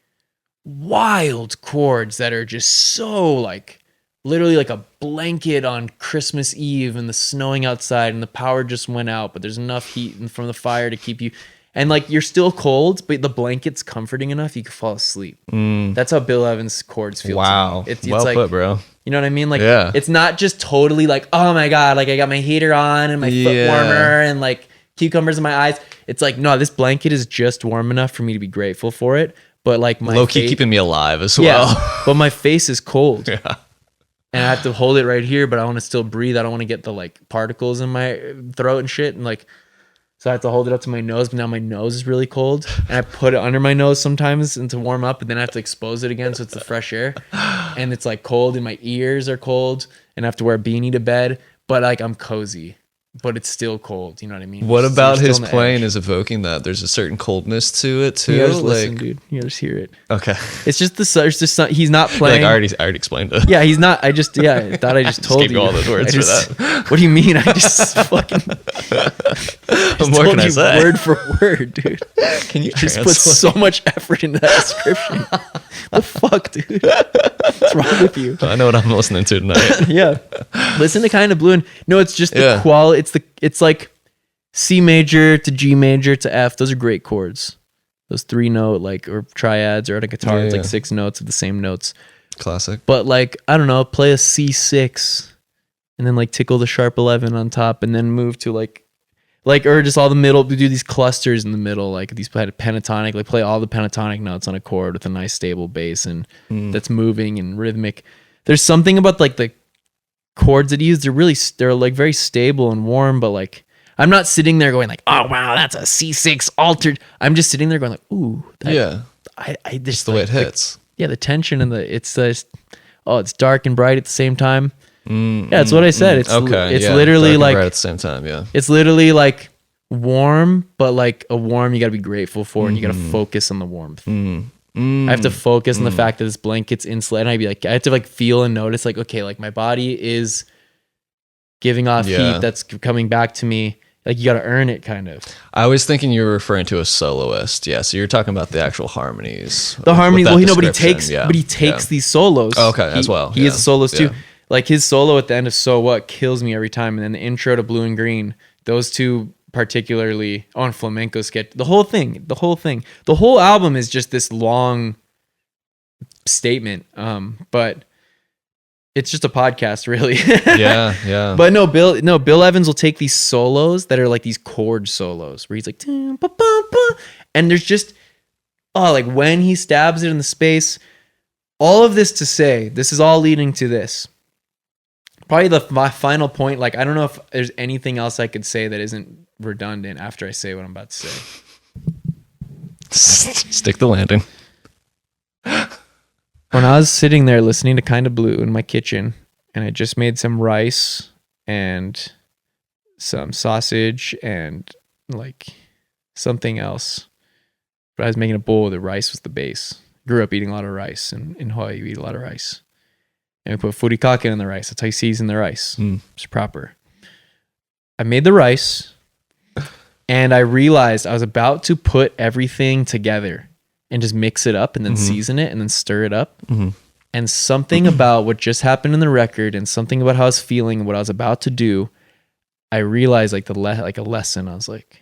wild chords that are just so like literally like a blanket on Christmas Eve and the snowing outside and the power just went out, but there's enough heat from the fire to keep you, and like you're still cold, but the blanket's comforting enough you can fall asleep. That's how Bill Evans' chords feel. Wow. To me. It's well like, put, bro. You know what I mean? Like, it's not just totally like, oh my God, like I got my heater on and my foot warmer and like cucumbers in my eyes. It's like, no, this blanket is just warm enough for me to be grateful for it. But like my low-key keeping me alive as well. Yeah, but my face is cold. Yeah. And I have to hold it right here, but I want to still breathe. I don't want to get the like particles in my throat and shit. And like, so I have to hold it up to my nose, but now my nose is really cold. And I put it under my nose sometimes and to warm up, and then I have to expose it again so it's the fresh air. And it's like cold and my ears are cold and I have to wear a beanie to bed. But like I'm cozy. but it's still cold. You know what I mean? What You're about still his on the playing edge. is evoking that? There's a certain coldness to it too. You gotta just like, listen, dude. You gotta just hear it. okay, It's just he's not like playing. I already explained it. Yeah, he's not. I thought I just told gave you you all those words for that. What do you mean? I just fucking What more told can I you say? word for word, dude. Can you Just translate? put so much effort into that description. The fuck, dude? What's wrong with you? I know what I'm listening to tonight. Yeah, listen to Kind of Blue, and no, it's just the Yeah. quality. It's like C major to G major to F. Those are great chords. Those 3-note or triads, or on a guitar, it's like 6 notes of the same notes. Classic. But like, I don't know, play a C6 and then like tickle the sharp 11 on top, and then move to like or just all the middle, do these clusters in the middle, like these pentatonic, like play all the pentatonic notes on a chord with a nice stable bass and that's moving and rhythmic. There's something about like the chords that he used, they're like very stable and warm, but like I'm not sitting there going like, oh wow, that's a C6 altered. I'm just sitting there going like, ooh, Yeah. I just Just the way it hits. the tension and it's dark and bright at the same time. Yeah, that's what I said. It's okay. It's yeah. literally Dark and like bright at the same time. Yeah. it's literally like warm, but like a warm you got to be grateful for, and you got to focus on the warmth. I have to focus on the fact that this blanket's insulated. And I'd be like, I have to like feel and notice like, okay, like my body is giving off heat that's coming back to me. Like you got to earn it, kind of. I was thinking you were referring to a soloist. Yeah. So you're talking about the actual harmonies. The harmonies. with Well, that but he description. takes these solos. Oh, okay, as well. He has solos too. Yeah. Like his solo at the end of So What kills me every time, and then the intro to Blue and Green. Those two particularly on flamenco sketch. The whole whole album is just this long statement. But it's just a podcast, really. Yeah. But Bill Evans will take these solos that are like these chord solos where he's like, "Dum, ba, ba, ba," and there's just, like when he stabs it in the space. All of this to say, this is all leading to this. Probably my final point. Like, I don't know if there's anything else I could say that isn't redundant after I say what I'm about to say. Stick the landing. When I was sitting there listening to Kind of Blue in my kitchen, and I just made some rice and some sausage and like something else, but I was making a bowl where the rice was the base. Grew up eating a lot of rice, and in Hawaii you eat a lot of rice. And we put furikake in the rice. That's how you season the rice. It's proper. I made the rice, and I realized I was about to put everything together and just mix it up and then season it and then stir it up. And something about what just happened in the record and something about how I was feeling and what I was about to do, I realized like like a lesson. I was like,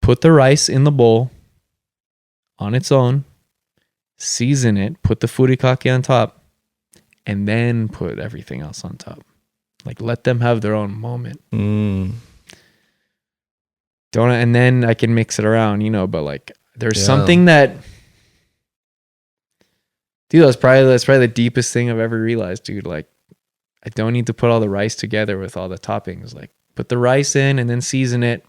put the rice in the bowl on its own, season it, put the furikake on top, and then put everything else on top. Like, let them have their own moment. And then I can mix it around, but like there's something that, dude, that's probably the deepest thing I've ever realized, dude. Like, I don't need to put all the rice together with all the toppings. Like, put the rice in and then season it.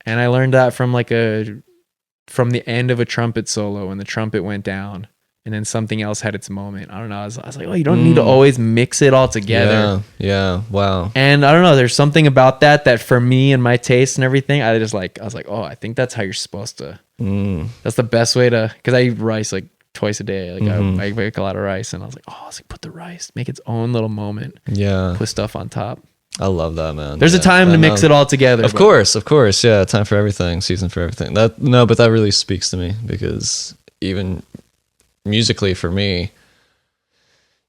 And I learned that from the end of a trumpet solo when the trumpet went down and then something else had its moment. I don't know. I was like, oh, you don't need to always mix it all together. Yeah. Wow. And I don't know. There's something about that for me and my taste and everything. I was like, oh, I think that's how you're supposed to. That's the best way to, because I eat rice like twice a day. Like I make a lot of rice, and I was like, put the rice, make its own little moment. Yeah. Put stuff on top. I love that, man. There's a time to mix it all together. Of course. Yeah. Time for everything. Season for everything. But that really speaks to me, because even musically for me,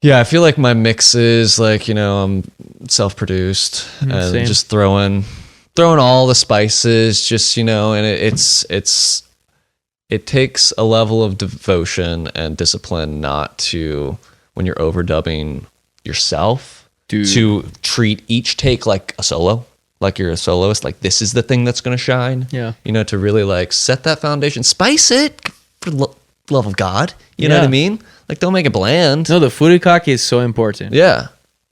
I feel like my mixes, like, I'm self-produced and same. just throwing all the spices, just, and it takes a level of devotion and discipline not to, when you're overdubbing yourself, to treat each take like a solo, like you're a soloist, like this is the thing that's going to shine. Yeah. To really like set that foundation, spice it for love of God. You know what I mean? Like, don't make it bland. No, the furikake is so important. Yeah.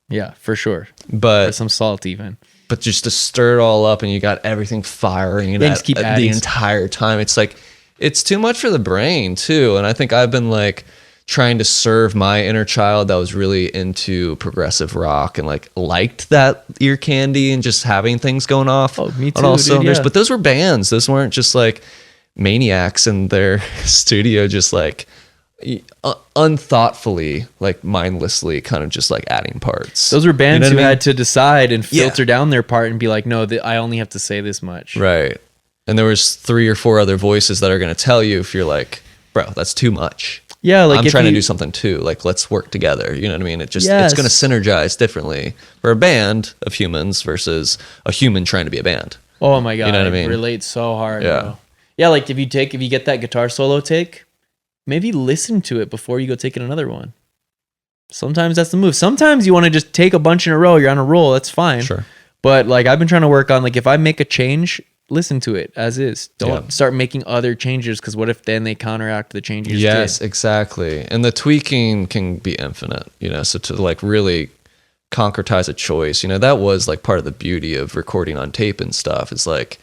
Yeah, for sure. But or some salt even. But just to stir it all up and you got everything firing and just keep the adding. entire time. It's like, it's too much for the brain too. And I think I've been like trying to serve my inner child that was really into progressive rock and like liked that ear candy and just having things going off Me too, on all dude, cylinders. yeah. But those were bands. Those weren't just like maniacs in their studio, just like unthoughtfully, like mindlessly kind of just like adding parts. Those were bands You know who what I mean? had to decide and Yeah. filter down their part and be like, no, I only have to say this much. Right. And there was 3 or 4 other voices that are going to tell you if you're like, bro, that's too much. Yeah, like I'm if trying to you- do something too. Like, let's work together. You know what I mean? It's Yes. going to synergize differently for a band of humans versus a human trying to be a band. Oh my god, You know what I I mean? relate so hard. Yeah. Bro. Yeah, like if you get that guitar solo take, maybe listen to it before you go taking another one. Sometimes that's the move. Sometimes you want to just take a bunch in a row. You're on a roll. That's fine. Sure. But like I've been trying to work on like if I make a change, listen to it as is. Don't Yeah. start making other changes because what if then they counteract the change you just Yes, did? exactly. And the tweaking can be infinite, you know, so to like really concretize a choice, you know, that was like part of the beauty of recording on tape and stuff. Is like,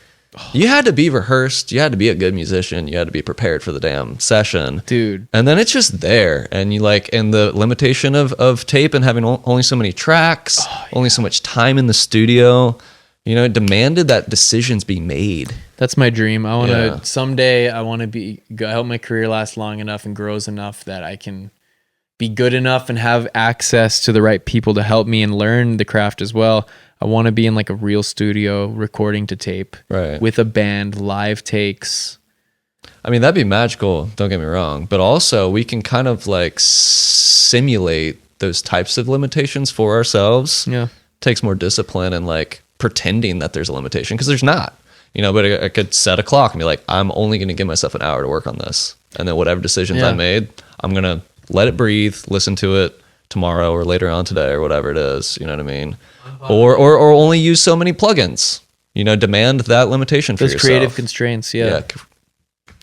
you had to be rehearsed, you had to be a good musician, you had to be prepared for the damn session. Dude. And then it's just there. And you like, and the limitation of tape and having only so many tracks, only so much time in the studio, you know, it demanded that decisions be made. That's my dream. I want to Yeah. someday. I want to I hope my career lasts long enough and grows enough that I can be good enough and have access to the right people to help me and learn the craft as well. I want to be in like a real studio recording to tape, Right. with a band, live takes. I mean, that'd be magical, don't get me wrong. But also, we can kind of like simulate those types of limitations for ourselves. Yeah. Takes more discipline and like pretending that there's a limitation, because there's not. You know, but I could set a clock and be like, I'm only going to give myself an hour to work on this. And then whatever decisions I Yeah. made, I'm going to let it breathe, listen to it tomorrow or later on today or whatever it is. You know what I mean? Or only use so many plugins. You know, demand that limitation for Those yourself. creative constraints. Yeah.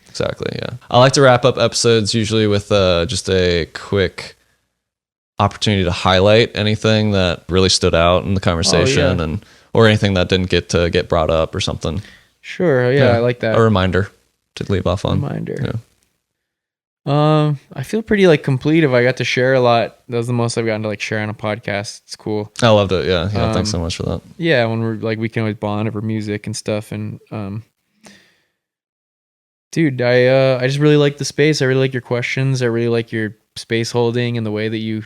Exactly. Yeah. I like to wrap up episodes usually with just a quick opportunity to highlight anything that really stood out in the conversation and or anything that didn't get brought up or something. Sure. Yeah, I like that. A reminder to leave off on. Reminder. I feel pretty like complete if I got to share a lot. That was the most I've gotten to like share on a podcast. It's cool. I loved it. Yeah. Yeah. Thanks so much for that. Yeah, when we're like, we can always bond over music and stuff. And dude, I just really like the space. I really like your questions. I really like your space holding and the way that you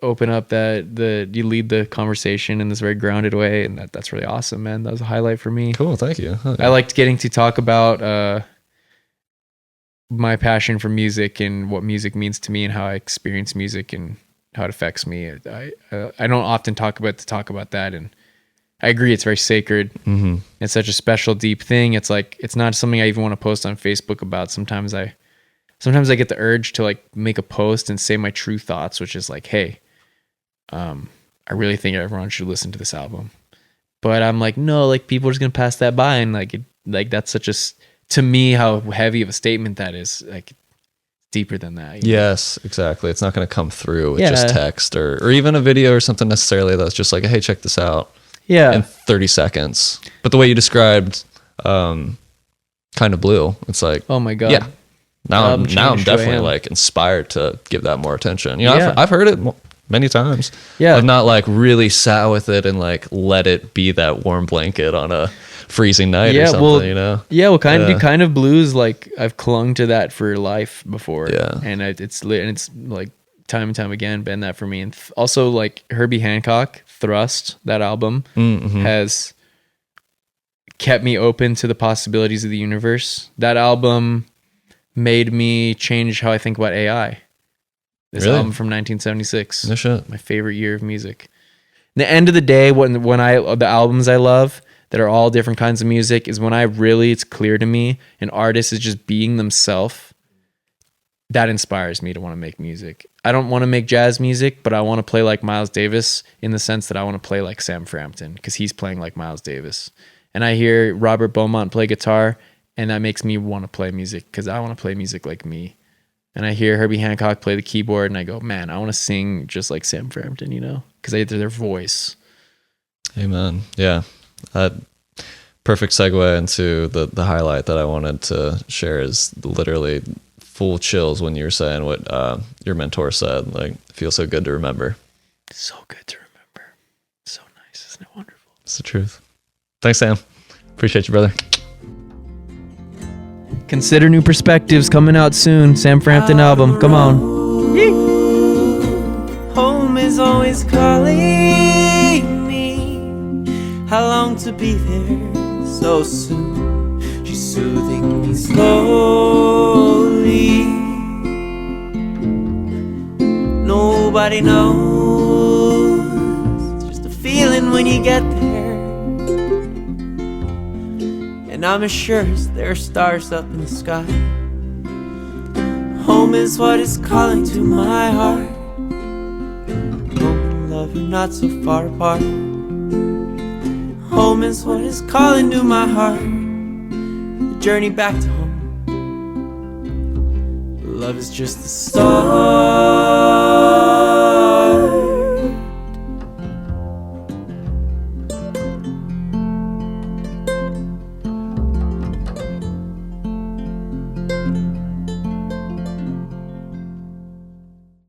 open up you lead the conversation in this very grounded way, and that's really awesome, man. That was a highlight for me. Cool. Thank you. Oh, yeah. I liked getting to talk about my passion for music and what music means to me and how I experience music and how it affects me. I don't often talk about that, and I agree it's very sacred. Mm-hmm. It's such a special, deep thing. It's like, it's not something I even want to post on Facebook about. Sometimes I get the urge to like make a post and say my true thoughts, which is like, hey, I really think everyone should listen to this album. But I'm like, no, like people are just gonna pass that by, and like that's such a, to me, how heavy of a statement that is. Like deeper than that. You know? Yes, exactly. It's not going to come through with Yeah. just text or even a video or something necessarily that's just like, hey, check this out. Yeah. In 30 seconds. But the way you described kind of blew. It's like, Oh my god. yeah. Now I'm changed who I definitely am. like inspired to give that more attention. You know, Yeah. I've heard it many times. Yeah. I've not like really sat with it and like let it be that warm blanket on a freezing night or something, you know? Yeah, well, kind Yeah. of blues. Like I've clung to that for life before. Yeah. and it's like time and time again been that for me. And also like Herbie Hancock, Thrust, that album Mm-hmm. has kept me open to the possibilities of the universe. That album made me change how I think about AI. This Really? album from 1976. No shit. My favorite year of music. At the end of the day, when the albums I love that are all different kinds of music is when it's clear to me an artist is just being themselves. That inspires me to want to make music. I don't want to make jazz music, but I want to play like Miles Davis in the sense that I want to play like Sam Frampton because he's playing like Miles Davis. And I hear Robert Beaumont play guitar, and that makes me want to play music because I want to play music like me. And I hear Herbie Hancock play the keyboard, and I go, man, I want to sing just like Sam Frampton, you know, because I hear their voice. Amen. Yeah. Perfect segue into the highlight that I wanted to share is literally full chills when you were saying what your mentor said. Like, it feels so good to remember. So good to remember. So nice. Isn't it wonderful? It's the truth. Thanks, Sam. Appreciate you, brother. Consider New Perspectives coming out soon. Sam Frampton album. Come on. Home is always calling me. How long to be there so soon? She's soothing me slowly. Nobody knows. It's just a feeling when you get there. And I'm as sure as there are stars up in the sky. Home is what is calling to my heart. Home and love are not so far apart. Home is what is calling to my heart. The journey back to home. Love is just the start.